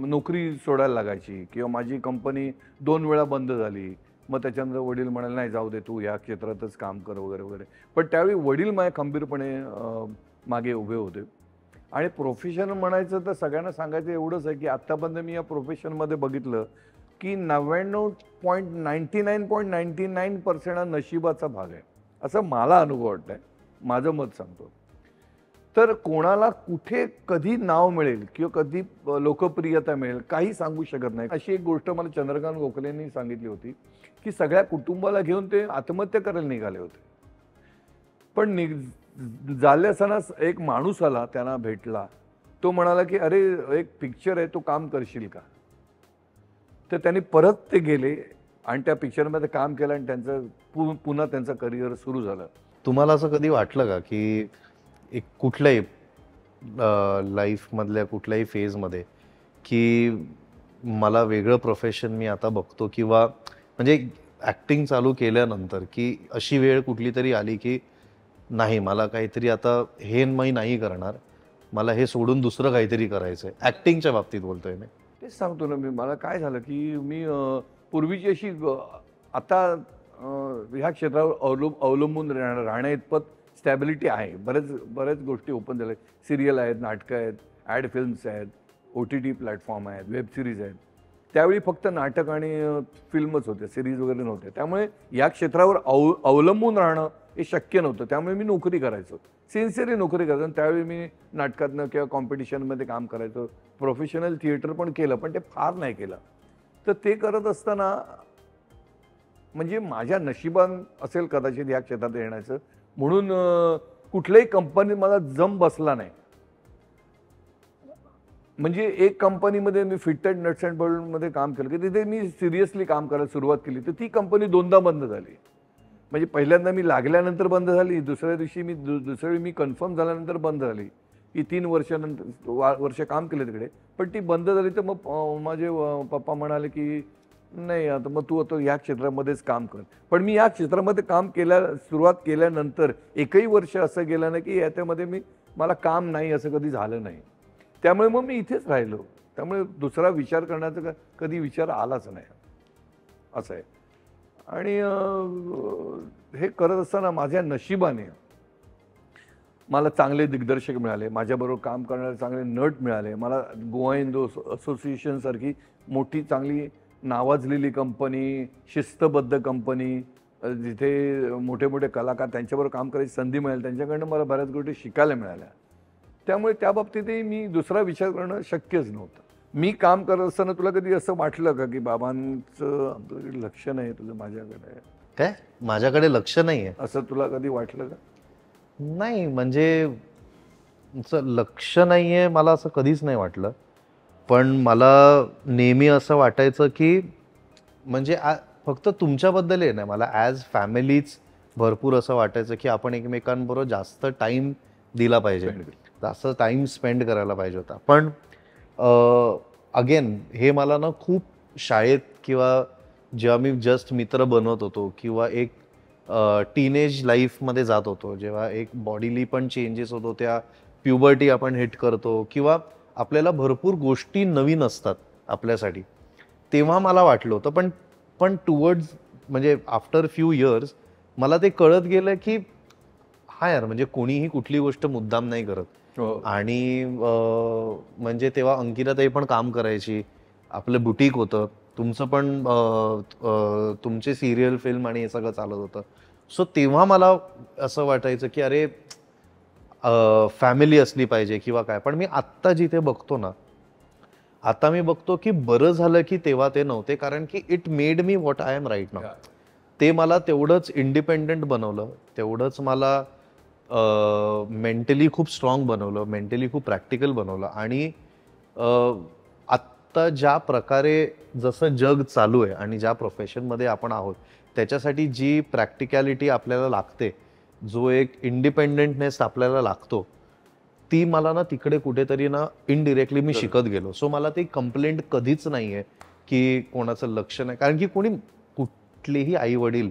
नोकरी सोडायला लागायची किंवा माझी कंपनी 2 वेळा बंद झाली. मग त्याच्यानंतर वडील म्हणाले नाही जाऊ दे तू या क्षेत्रातच काम कर वगैरे वगैरे. पण त्यावेळी वडील माझे खंबीरपणे मागे उभे होते. आणि प्रोफेशन म्हणायचं तर सगळ्यांना सांगायचं एवढंच आहे की आत्तापर्यंत मी या प्रोफेशनमध्ये बघितलं की 99.99% हा नशिबाचा भाग आहे असं मला अनुभव वाटत आहे. माझं मत सांगतो. तर कोणाला कुठे कधी नाव मिळेल किंवा कधी लोकप्रियता मिळेल काही सांगू शकत नाही. अशी एक गोष्ट मला चंद्रकांत गोखलेंनी सांगितली होती की सगळ्या कुटुंबाला घेऊन ते आत्महत्या करायला निघाले होते. पण झाले असताना एक माणूस आला त्यांना भेटला. तो म्हणाला की अरे एक पिक्चर आहे तो काम करशील का. तर त्यांनी परत ते गेले आणि त्या पिक्चरमध्ये काम केलं आणि त्यांचं पुन्हा त्यांचं करिअर सुरू झालं. तुम्हाला असं कधी वाटलं का की एक कुठल्याही लाईफमधल्या कुठल्याही फेजमध्ये की मला वेगळं प्रोफेशन मी आता बघतो किंवा म्हणजे ॲक्टिंग चालू केल्यानंतर की अशी वेळ कुठली तरी आली की नाही मला काहीतरी आता हे मी नाही करणार, मला हे सोडून दुसरं काहीतरी करायचं आहे. ॲक्टिंगच्या बाबतीत बोलतोय मी. तेच सांगतो ना मी. मला काय झालं की मी पूर्वीची अशी आता ह्या क्षेत्रावर अवलंबून राहण्या इतपत स्टॅबिलिटी आहे. बऱ्याच गोष्टी ओपन झाल्या. सिरियल आहेत, नाटकं आहेत, ॲड फिल्म्स आहेत, OTT प्लॅटफॉर्म आहेत, वेब सिरीज आहेत. त्यावेळी फक्त नाटक आणि फिल्मच होते, सिरीज वगैरे नव्हते. त्यामुळे या क्षेत्रावर अवलंबून राहणं हे शक्य नव्हतं. त्यामुळे मी नोकरी करायचो, सिन्सिअरली नोकरी करायचो. आणि त्यावेळी मी नाटकातनं किंवा कॉम्पिटिशनमध्ये काम करायचो. प्रोफेशनल थिएटर पण केलं, पण ते फार नाही केलं. तर ते करत असताना म्हणजे माझ्या नशिबान असेल कदाचित या क्षेत्रात येण्याचं, म्हणून कुठल्याही कंपनीत मला जम बसला नाही. म्हणजे एक कंपनीमध्ये मी फिटेड नट्स अँड बोल्टमध्ये काम केलं की तिथे मी सिरियसली काम करायला सुरुवात केली, तर ती कंपनी 2दा बंद झाली. म्हणजे पहिल्यांदा मी लागल्यानंतर बंद झाली, दुसऱ्या दिवशी दुसऱ्या वेळी मी कन्फर्म झाल्यानंतर बंद झाली. की 3 वर्ष काम केलं तिकडे, पण ती बंद झाली. तर मग माझे पप्पा म्हणाले की नाही, आता मग तू आता या क्षेत्रामध्येच काम कर. पण मी या क्षेत्रामध्ये काम सुरुवात केल्यानंतर एकही वर्ष असं गेलं नाही की याच्यामध्ये मला काम नाही असं कधी झालं नाही. त्यामुळे मग मी इथेच राहिलो. त्यामुळे दुसरा विचार करण्याचा कधी विचार आलाच नाही, असं आहे. आणि हे करत असताना माझ्या नशिबाने मला चांगले दिग्दर्शक मिळाले, माझ्याबरोबर काम करणारे चांगले नट मिळाले. मला गोवा हिंदू असोसिएशन सारखी मोठी चांगली नावाजलेली कंपनी, शिस्तबद्ध कंपनी, जिथे मोठे मोठे कलाकार त्यांच्याबरोबर काम करायची संधी मिळाली. त्यांच्याकडनं मला बऱ्याच गोष्टी शिकायला मिळाल्या. त्यामुळे त्या बाबतीतही मी दुसरा विचार करणं शक्यच नव्हतं. मी काम करत असताना तुला कधी असं वाटलं का की बाबांचं आमच्याकडे लक्ष नाही, तुझं माझ्याकडे काय माझ्याकडे लक्ष नाहीये असं तुला कधी वाटलं का? नाही, म्हणजे लक्ष नाहीये मला असं कधीच नाही वाटलं. पण मला नेहमी असं वाटायचं की म्हणजे फक्त तुमच्याबद्दल आहे नाही, मला ॲज फॅमिलीच भरपूर असं वाटायचं की आपण एकमेकांबरोबर जास्त टाईम दिला पाहिजे, जास्त टाईम स्पेंड करायला पाहिजे होता. पण अगेन हे मला ना खूप शाळेत किंवा जेव्हा मी जस्ट मित्र बनवत होतो किंवा एक टीनेज लाईफमध्ये जात होतो, जेव्हा एक बॉडीली पण चेंजेस होतो, त्या प्युबर्टी आपण हिट करतो किंवा आपल्याला भरपूर गोष्टी नवीन असतात आपल्यासाठी, तेव्हा मला वाटलं होतं. पण टुवर्ड्स म्हणजे आफ्टर फ्यू इयर्स मला ते कळत गेलं की हा यार, म्हणजे कोणीही कुठली गोष्ट मुद्दाम नाही करत. आणि म्हणजे तेव्हा अंकिताताई पण काम करायची, आपलं बुटीक होतं, तुमचं पण तुमचे सिरियल फिल्म आणि हे सगळं चालत होतं. सो तेव्हा मला असं वाटायचं की अरे फॅमिली असली पाहिजे किंवा काय. पण मी आत्ता जिथे बघतो ना, आता मी बघतो की बरं झालं की तेव्हा ते नव्हते, कारण की it made me what I am right now. ते मला तेवढंच इंडिपेंडंट बनवलं, तेवढंच मला मेंटली खूप स्ट्रॉंग बनवलं, मेंटली खूप प्रॅक्टिकल बनवलं. आणि आत्ता ज्या प्रकारे जसं जग चालू आहे आणि ज्या प्रोफेशनमध्ये आपण आहोत, त्याच्यासाठी जी प्रॅक्टिकॅलिटी आपल्याला लागते, जो एक इंडिपेंडेंटनेस आपल्याला लागतो, ती मला ना तिकडे कुठेतरी ना इनडिरेक्टली मी शिकत गेलो. सो मला ती कंप्लेंट कधीच नाही आहे की कोणाचं लक्ष नाही. कारण की कुठलेही आई वडील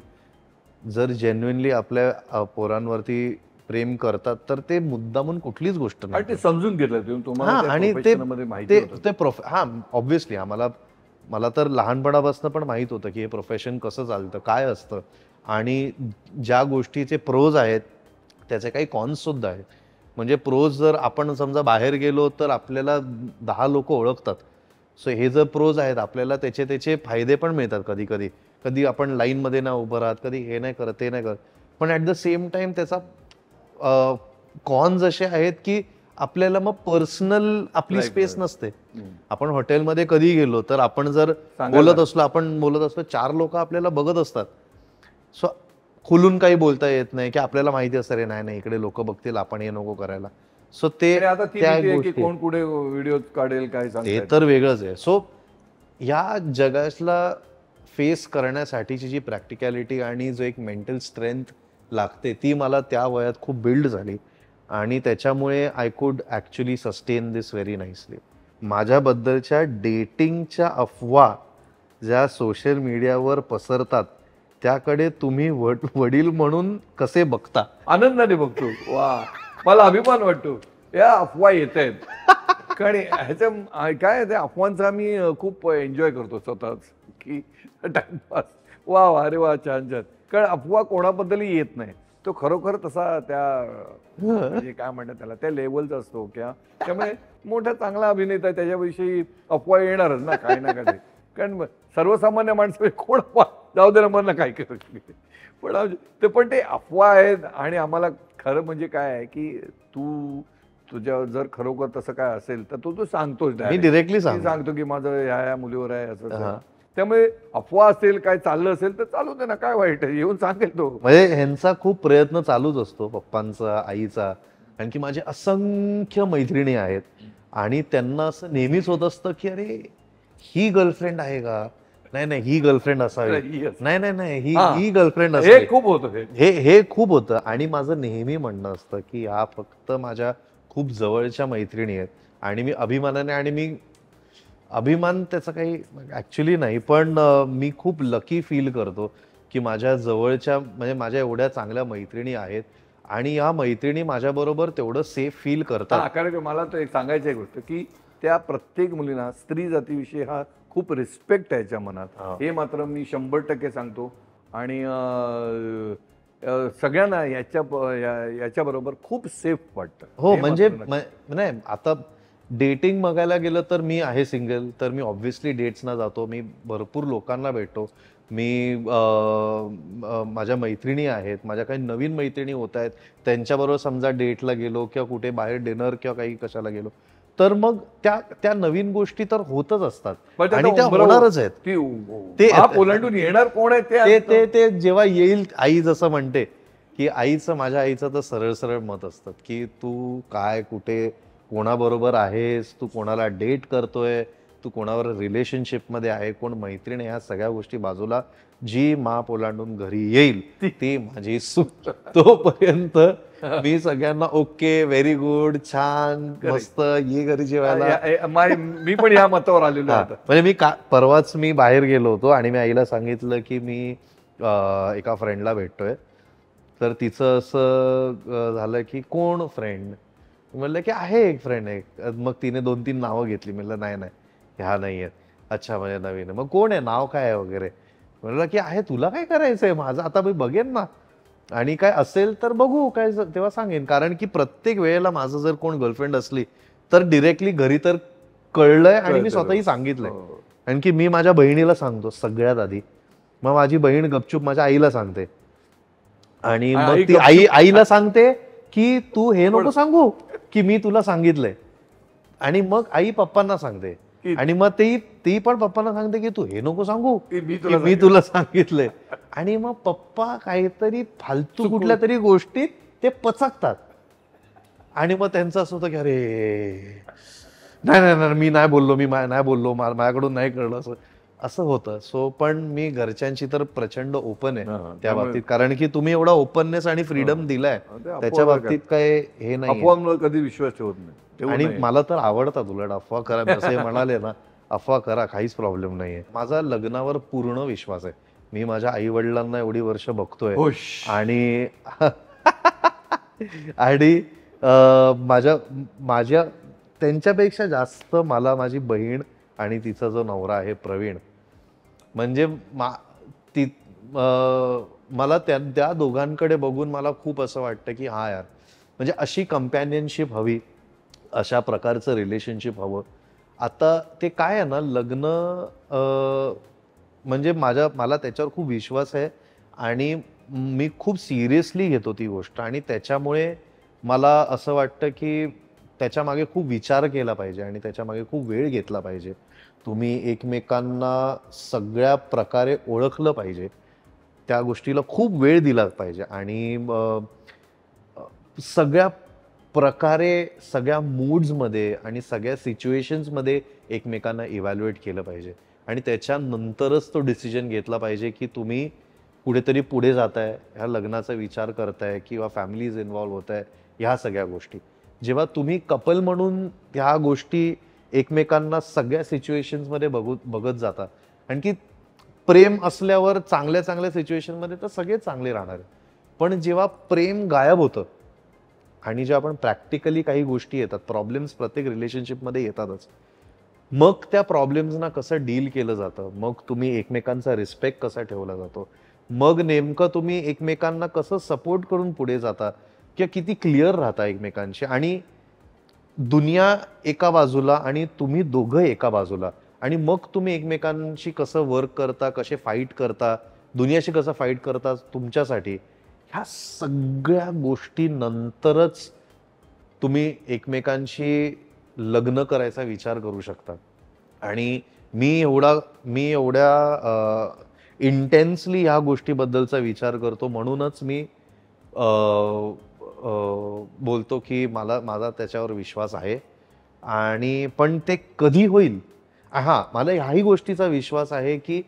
जर जेन्युइनली आपल्या पोरांवरती प्रेम करतात तर ते मुद्दामून कुठलीच गोष्ट नाही, ते समजून घेतलं तुम्हाला. आणि ते ऑब्व्हियसली मला तर लहानपणापासून पण माहित होतं की हे प्रोफेशन कसं चालतं, काय असतं, आणि ज्या गोष्टीचे प्रोज आहेत त्याचे काही कॉन्स सुद्धा आहेत. म्हणजे प्रोज जर आपण समजा बाहेर गेलो तर आपल्याला 10 लोक ओळखतात. सो हे जर प्रोज आहेत, आपल्याला त्याचे फायदे पण मिळतात. कधी आपण लाईनमध्ये ना उभं राहत, कधी हे नाही करत, ते नाही करत. पण ॲट द सेम टाइम त्याचा कॉन्स असे आहेत की आपल्याला मग पर्सनल आपली स्पेस नसते. आपण हॉटेलमध्ये कधी गेलो तर आपण जर बोलत असलो 4 लोक आपल्याला बघत असतात. सो खुलून काही बोलता येत नाही की आपल्याला माहिती असतं रे नाही इकडे लोक बघतील, आपण हे नको करायला. सो ते कोण पुढे व्हिडिओ काढेल काय ते तर वेगळंच आहे. सो या जगाला फेस करण्यासाठीची जी प्रॅक्टिकॅलिटी आणि जो एक मेंटल स्ट्रेंथ लागते, ती मला त्या वयात खूप बिल्ड झाली. आणि त्याच्यामुळे I could actually sustain this very nicely. माझ्याबद्दलच्या डेटिंगच्या अफवा ज्या सोशल मीडियावर पसरतात, त्याकडे तुम्ही वडील म्हणून कसे बघता? आनंदाने बघतो. वा, मला अभिमान वाटतो या अफवा येत आहेत. कारण ह्याच्या काय त्या अफवांचा मी खूप एन्जॉय करतो स्वतःच की टाइमपास. वा, अरे वा, छान छान. कारण अफवा कोणाबद्दलही येत नाही. तो खरोखर तसा त्या म्हणजे काय म्हणतात त्याला त्या लेवलचा असतो किंवा त्यामुळे मोठा चांगला अभिनेता आहे, त्याच्याविषयी अफवा येणारच ना काही ना काही. कारण सर्वसामान्य माणसं कोण अफवा जाऊ दे ना मला काय करू, पण ते अफवा आहेत. आणि आम्हाला खरं म्हणजे काय आहे की तुझ्या जर खरोखर तसं काय असेल तर तू सांगतोस, मी डिरेक्टली सांगतो की माझं ह्या मुलीवर आहे असं. त्यामुळे अफवा असेल काय चाललं असेल तर चालू दे ना, काय वाईट आहे, येऊन सांगेल तो. म्हणजे ह्यांचा खूप प्रयत्न चालूच असतो, पप्पांचा, आईचा. आणखी माझे असंख्य मैत्रिणी आहेत आणि त्यांना असं नेहमीच होत असतं की अरे ही गर्लफ्रेंड आहे का, नाही नाही ही गर्लफ्रेंड असावी, नाही नाही नाही ही गर्लफ्रेंड असावी. हे खूप होतं, हे खूप होतं. आणि माझं नेहमी म्हणणं असतं की ह्या फक्त माझ्या खूप जवळच्या मैत्रिणी आहेत आणि मी अभिमानाने, आणि मी अभिमान त्याचा काही ऍक्च्युली नाही, पण मी खूप लकी फील करतो की माझ्या जवळच्या, म्हणजे माझ्या एवढ्या चांगल्या मैत्रिणी आहेत आणि या मैत्रिणी माझ्याबरोबर तेवढं सेफ फील करतात. कारण मला तर एक सांगायची एक गोष्ट की त्या प्रत्येक मुलींना स्त्री जातीविषयी हा खूप रिस्पेक्ट आहे याच्या मनात, हे मात्र मी 100% सांगतो. आणि सगळ्यांना याच्याबरोबर खूप सेफ वाटतं. हो, म्हणजे नाही, आता डेटिंग बघायला गेलं तर मी आहे सिंगल, तर मी ऑब्व्हियसली डेट्सना जातो, मी भरपूर लोकांना भेटतो, मी माझ्या मैत्रिणी आहेत, माझ्या काही नवीन मैत्रिणी होत आहेत, त्यांच्याबरोबर समजा डेटला गेलो किंवा कुठे बाहेर डिनर किंवा काही कशाला गेलो तर मग त्या नवीन गोष्टी तर होतच असतात आणि त्या होणारच आहेत. ते ओलांडून येणार कोण आहे ते जेव्हा येईल. आई जसं म्हणते की माझ्या आईचं तर सरळ सरळ मत असतं की तू काय, कुठे, कोणाबरोबर आहेस, तू कोणाला डेट करतोय, तू कोणावर रिलेशनशिपमध्ये आहे, कोण मैत्रीण, ह्या सगळ्या गोष्टी बाजूला, जी माप ओलांडून घरी येईल ती माझी सून. तोपर्यंत मी सगळ्यांना ओके, व्हेरी गुड, छान, मस्त, ये घरी जेवायला. मी पण या मतावर आलेलो आहे. म्हणजे परवाच मी बाहेर गेलो होतो आणि मी आईला सांगितलं की मी एका फ्रेंडला भेटतोय, तर तिचं असं झालं की कोण फ्रेंड, म्हणलं की आहे एक फ्रेंड आहे. मग तिने 2-3 नावं घेतली. म्हणलं नाही नाही ह्या नाही आहेत. अच्छा, म्हणजे नवीन आहे. मग कोण आहे, नाव काय आहे वगैरे. म्हणलं की आहे, तुला काय करायचंय, माझं आता मी बघेन ना, आणि काय असेल तर बघू, काय तेव्हा सांगेन. कारण की प्रत्येक वेळेला माझं जर कोण गर्लफ्रेंड असली तर डिरेक्टली घरी तर कळलंय आणि मी स्वतःही सांगितलंय. कारण की मी माझ्या बहिणीला सांगतो सगळ्यात आधी, मग माझी बहीण गपचूप माझ्या आईला सांगते आणि मग ती आईला सांगते की तू हे नको सांगू की मी तुला सांगितलंय, आणि मग आई पप्पांना सांगते आणि मग ती पण पप्पांना सांगते की तू हे नको सांगू की मी तुला सांगितलंय. आणि मग पप्पा काहीतरी फालतू कुठल्या तरी गोष्टीत ते पचकतात आणि मग त्यांचं असं होतं की अरे नाही नाही नाही मी नाही बोललो, माझ्याकडून नाही कळलं, असं होतं. सो पण मी घरच्यांची तर प्रचंड ओपन आहे त्या बाबतीत, कारण की तुम्ही एवढा ओपननेस आणि फ्रीडम दिलाय, त्याच्या बाबतीत काय हे नाही, अफवांवर कधी विश्वास ठेवत नाही. आणि मला तर आवडतात उलट अफवा करा, असे म्हणाले ना, अफवा करा, काहीच प्रॉब्लेम नाहीये. माझा लग्नावर पूर्ण विश्वास आहे. मी माझ्या आई वडिलांना एवढी वर्ष बघतोय आणि आणि माझ्या त्यांच्यापेक्षा जास्त मला माझी बहीण आणि तिचा जो नवरा आहे प्रवीण, म्हणजे मला त्या दोघांकडे बघून मला खूप असं वाटतं की हा यार, म्हणजे अशी कंपॅनियनशिप हवी, अशा प्रकारचं रिलेशनशिप हवं. आता ते काय आहे ना, लग्न म्हणजे मला त्याच्यावर खूप विश्वास आहे आणि मी खूप सिरियसली घेतो ती गोष्ट, आणि त्याच्यामुळे मला असं वाटतं की त्याच्यामागे खूप विचार केला पाहिजे आणि त्याच्यामागे खूप वेळ घेतला पाहिजे. तुम्ही एकमेकांना सगळ्या प्रकारे ओळखलं पाहिजे, त्या गोष्टीला खूप वेळ दिला पाहिजे आणि सगळ्या प्रकारे, सगळ्या मूड्समध्ये आणि सगळ्या सिच्युएशन्समध्ये एकमेकांना इव्हॅल्युएट केलं पाहिजे आणि त्याच्यानंतरच तो डिसिजन घेतला पाहिजे की तुम्ही कुठेतरी पुढे जाताय, ह्या लग्नाचा विचार करताय किंवा फॅमिलीज इन्व्हॉल्व्ह होत आहे, ह्या सगळ्या गोष्टी. जेव्हा तुम्ही कपल म्हणून ह्या गोष्टी एकमेकांना सगळ्या सिच्युएशन्समध्ये बघत जाता, आणखी प्रेम असल्यावर चांगल्या चांगल्या सिच्युएशनमध्ये तर सगळे चांगले राहणार आहे, पण जेव्हा प्रेम गायब होतं आणि जेव्हा आपण प्रॅक्टिकली काही गोष्टी येतात, प्रॉब्लेम्स प्रत्येक रिलेशनशिपमध्ये येतातच, मग त्या प्रॉब्लेम्सना कसं डील केलं जातं, मग तुम्ही एकमेकांचा रिस्पेक्ट कसा ठेवला जातो, मग नेमकं तुम्ही एकमेकांना कसं सपोर्ट करून पुढे जाता किंवा किती क्लिअर राहता एकमेकांशी, आणि दुनिया एका बाजूला आणि तुम्ही दोघं एका बाजूला, आणि मग तुम्ही एकमेकांशी कसं वर्क करता, कसे फाईट करता, दुनियाशी कसं फाईट करता तुमच्यासाठी, ह्या सगळ्या गोष्टी नंतरच तुम्ही एकमेकांशी लग्न करायचा विचार करू शकता. आणि मी एवढ्या इंटेन्सली ह्या गोष्टीबद्दलचा विचार करतो, म्हणूनच मी अ, बोलतो की माझा त्याच्यावर विश्वास आहे. आणि पण ते कधी होईल, हा मला ह्याही गोष्टीचा विश्वास आहे की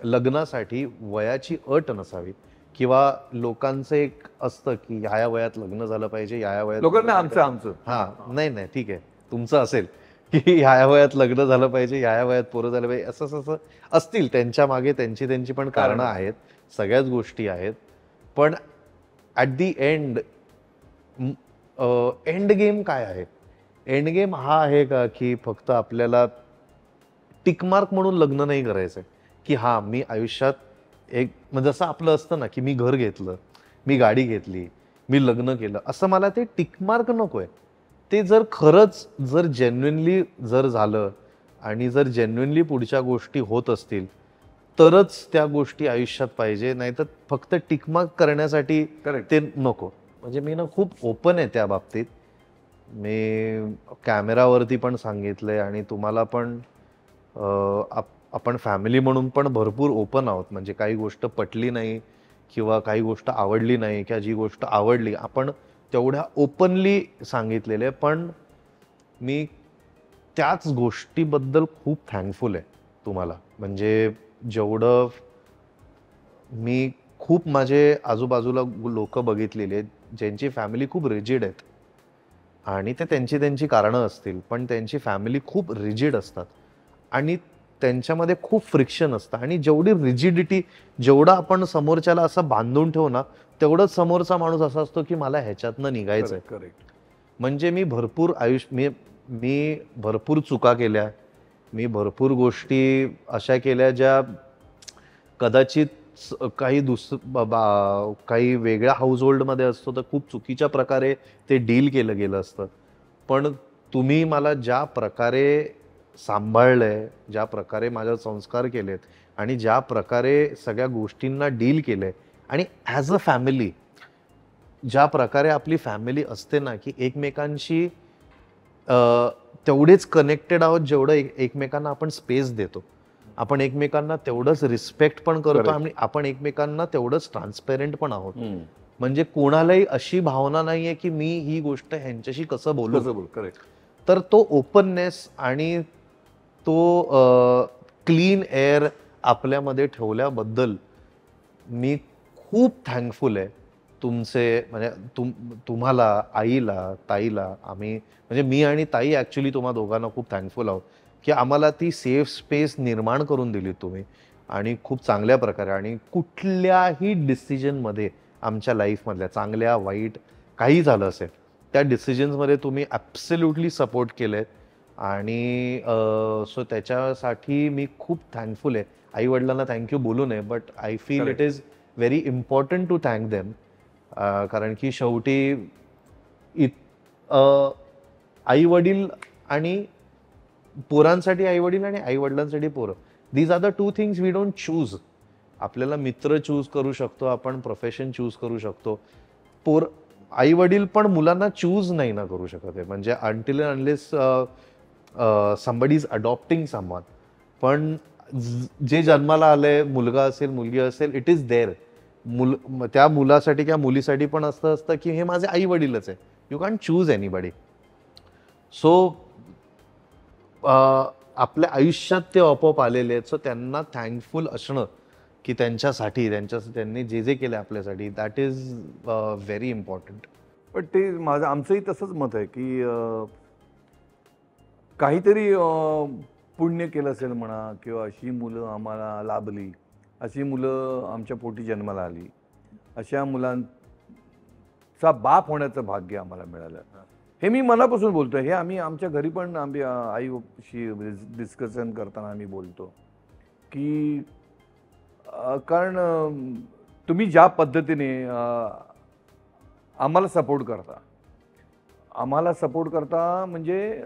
लग्नासाठी वयाची अट नसावी, किंवा लोकांचं एक असतं की ह्या वयात लग्न झालं पाहिजे, ह्या वयात लोकांना आमचं हा नाही नाही ठीक आहे, तुमचं असेल की ह्या वयात लग्न झालं पाहिजे, ह्या वयात पोरं झालं पाहिजे, असं असतील, त्यांच्या मागे त्यांची पण कारणं आहेत, सगळ्याच गोष्टी आहेत. पण at the end end game काय आहे? एंड गेम हा आहे का की फक्त आपल्याला टिकमार्क म्हणून लग्न नाही करायचंय, की हा मी आयुष्यात एक म्हणजे जसं आपलं असतं ना की मी घर घेतलं, मी गाडी घेतली, मी लग्न केलं, असं मला ते टिकमार्क नकोय. ते जर खरंच जर जेन्युइनली जर झालं आणि जर जेन्युइनली पुढच्या गोष्टी होत असतील तरच त्या गोष्टी आयुष्यात पाहिजे, नाहीतर फक्त टिकमार्क करण्यासाठी ते नको. म्हणजे मी ना खूप ओपन आहे त्या बाबतीत. मी कॅमेरावरती पण सांगितलंय आणि तुम्हाला पण आपण फॅमिली म्हणून पण भरपूर ओपन आहोत. म्हणजे काही गोष्ट पटली नाही किंवा काही गोष्ट आवडली नाही किंवा जी गोष्ट आवडली आपण तेवढ्या ओपनली सांगितलेले. पण मी त्याच गोष्टीबद्दल खूप थँकफुल आहे तुम्हाला. म्हणजे जेवढं मी खूप माझे आजूबाजूला लोक बघितलेली आहेत ज्यांची फॅमिली खूप रिजिड आहेत, आणि ते त्यांची कारणं असतील, पण त्यांची फॅमिली खूप रिजिड असतात आणि त्यांच्यामध्ये खूप फ्रिक्शन असतं. आणि जेवढी रिजिडिटी, जेवढं आपण समोरच्याला असं बांधून ठेवू ना, तेवढंच समोरचा माणूस असा असतो की मला ह्याच्यातनं निघायचंय. करेक्ट. म्हणजे मी भरपूर चुका केल्या, मी भरपूर गोष्टी अशा केल्या ज्या कदाचित काही वेगळ्या हाऊसहोल्डमध्ये असतो तर खूप चुकीच्या प्रकारे ते डील केलं गेलं असतं. पण तुम्ही मला ज्या प्रकारे सांभाळलंय, ज्या प्रकारे माझ्यावर संस्कार केलेत आणि ज्या प्रकारे सगळ्या गोष्टींना डील केलंय, आणि ॲज अ फॅमिली ज्या प्रकारे आपली फॅमिली असते ना की एकमेकांशी तेवढेच कनेक्टेड आहोत जेवढं एकमेकांना आपण स्पेस देतो, आपण एकमेकांना तेवढंच रिस्पेक्ट पण करतो आणि आपण एकमेकांना तेवढंच ट्रान्सपेरेंट पण आहोत. म्हणजे कोणालाही अशी भावना नाहीये की मी ही गोष्ट ह्यांच्याशी कसं बोलू. करेक्ट. तर तो ओपननेस आणि तो क्लीन एअर आपल्यामध्ये ठेवल्याबद्दल मी खूप थँकफुल आहे. तुमचे म्हणजे तुम्हाला, आईला, ताईला, आम्ही म्हणजे मी आणि ताई ॲक्च्युली तुम्हा दोघांना खूप थँकफुल आहोत की आम्हाला ती सेफ स्पेस निर्माण करून दिली तुम्ही, आणि खूप चांगल्या प्रकारे. आणि कुठल्याही डिसिजनमध्ये आमच्या लाईफमधल्या चांगल्या वाईट काही झालं असेल त्या डिसिजन्समध्ये तुम्ही ॲब्सल्युटली सपोर्ट केलेत. आणि सो त्याच्यासाठी मी खूप थँकफुल आहे. आई वडिलांना थँक्यू बोलू नये, but I feel it is very important to thank them. कारण की शेवटी आई वडील आणि पोरांसाठी आई वडील आणि आई वडिलांसाठी पोरं, these are the two things we don't choose. आपल्याला मित्र चूज करू शकतो, आपण प्रोफेशन चूज करू शकतो, आई वडील पण मुलांना चूज नाही ना करू शकत आहे. म्हणजे until unless somebody is adopting someone. पण जे जन्माला आलंय, मुलगा असेल मुलगी असेल, इट इज देअर. त्या मुलासाठी किंवा मुलीसाठी पण असतं की हे माझे आई वडीलच आहे. You can't choose anybody. So आपल्या आयुष्यात ते आपोआप आलेले आहेत. सो त्यांना थँकफुल असणं की त्यांनी जे जे केलं आपल्यासाठी, दॅट इज व्हेरी इम्पॉर्टंट. पण ते आमचंही तसंच मत आहे की काहीतरी पुण्य केलं असेल म्हणा, किंवा अशी मुलं आम्हाला लाभली, अशी मुलं आमच्या पोटी जन्माला आली, अशा मुलांचा बाप होण्याचं भाग्य आम्हाला मिळालं. हे मी मनापासून बोलतोय. हे आम्ही आमच्या घरी पण आम्ही आईशी डिस्कशन करताना आम्ही बोलतो की कारण तुम्ही ज्या पद्धतीने आम्हाला सपोर्ट करता म्हणजे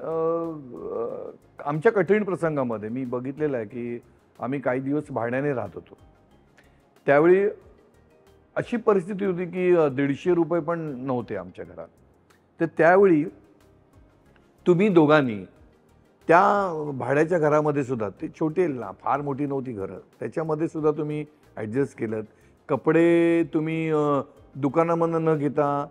आमच्या कठीण प्रसंगामध्ये मी बघितलेलं आहे की आम्ही काही दिवस भाड्याने राहत होतो. त्यावेळी अशी परिस्थिती होती की 150 रुपये पण नव्हते आमच्या घरात. तर त्यावेळी तुम्ही दोघांनी त्या भाड्याच्या घरामध्ये सुद्धा, ते छोटे फार मोठी नव्हती घरं, त्याच्यामध्ये सुद्धा तुम्ही ॲडजस्ट केलं. कपडे तुम्ही दुकानामधनं न घेता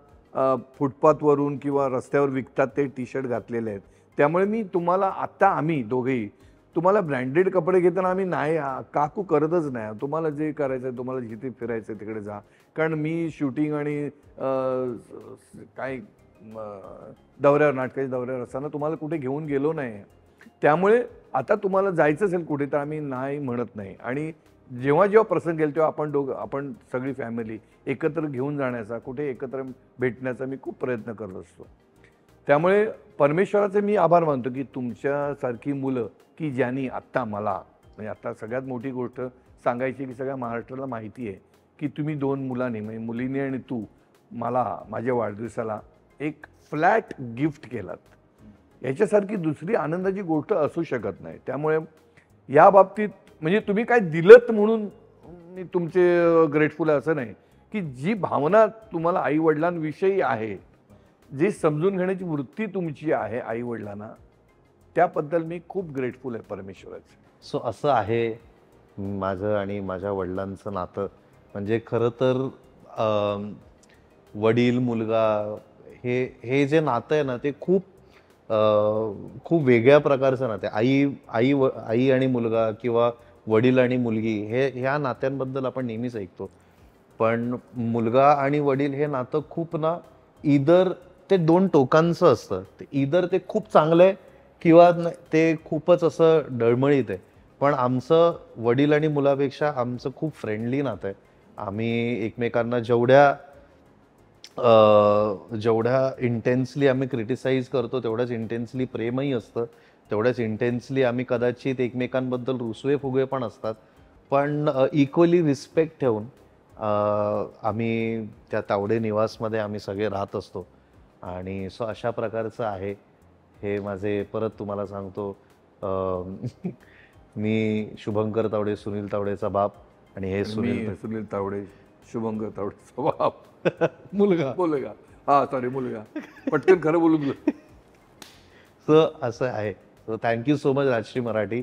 फुटपाथवरून किंवा रस्त्यावर विकतात ते टी शर्ट घातलेले आहेत. त्यामुळे मी तुम्हाला आत्ता आम्ही दोघेही तुम्हाला ब्रँडेड कपडे घेताना आम्ही नाही काकू करतच नाही. तुम्हाला जे करायचं आहे, तुम्हाला जिथे फिरायचं आहे तिकडे जा. कारण मी शूटिंग आणि काय दौऱ्यावर, नाटकाच्या दौऱ्यावर असताना तुम्हाला कुठे घेऊन गेलो नाही. त्यामुळे आता तुम्हाला जायचं असेल कुठे तर आम्ही नाही म्हणत नाही. आणि जेव्हा प्रसंग येईल तेव्हा आपण सगळी फॅमिली एकत्र घेऊन जाण्याचा, कुठे एकत्र भेटण्याचा मी खूप प्रयत्न करत असतो. त्यामुळे परमेश्वराचे मी आभार मानतो की तुमच्यासारखी मुलं की ज्यांनी आत्ता मला, म्हणजे आता सगळ्यात मोठी गोष्ट सांगायची की सगळ्या महाराष्ट्राला माहिती आहे की तुम्ही 2 मुलांनी, म्हणजे मुलीने आणि तू, मला माझ्या वाढदिवसाला एक फ्लॅट गिफ्ट केलात. याच्यासारखी दुसरी आनंदाची गोष्ट असू शकत नाही. त्यामुळे या बाबतीत म्हणजे तुम्ही काय दिलत म्हणून मी तुमचे ग्रेटफुल आहे असं नाही, की जी भावना तुम्हाला आईवडिलांविषयी आहे, जी समजून घेण्याची वृत्ती तुमची आहे आईवडिलांना, त्याबद्दल मी खूप ग्रेटफुल आहे परमेश्वराचे. सो असं आहे माझं आणि माझ्या वडिलांचं नातं. म्हणजे खरं तर वडील मुलगा हे जे नातं आहे ना, ते खूप वेगळ्या प्रकारचं नातं आहे. आई आणि मुलगा किंवा वडील आणि मुलगी ह्या नात्यांबद्दल आपण नेहमीच ऐकतो. पण मुलगा आणि वडील हे नातं खूप ना, इधर ते 2 टोकांचं असतं. इधर ते खूप चांगलं आहे किंवा ते खूपच असं डळमळीत आहे. पण आमचं वडील आणि मुलापेक्षा आमचं खूप फ्रेंडली नातं आहे. आम्ही एकमेकांना जेवढ्या इंटेन्सली आम्ही क्रिटिसाइज करतो तेवढ्याच इंटेन्सली प्रेमही असतं. तेवढ्याच इंटेन्सली आम्ही कदाचित एकमेकांबद्दल रुसवे फुगवे पण असतात. पण इक्वली रिस्पेक्ट ठेवून आम्ही त्या तावडे निवासमध्ये आम्ही सगळे राहत असतो. आणि सो अशा प्रकारचं आहे हे माझे. परत तुम्हाला सांगतो, मी शुभंकर तावडे, सुनील तावडेचा बाप, आणि हे सुनील तावडे, शुभंकर तावडेचा बाप. मुलगा हा सॉरी मुलगा, पटकन खरं बोलून. सो असं आहे. So thank you so much Rajshri Marathi.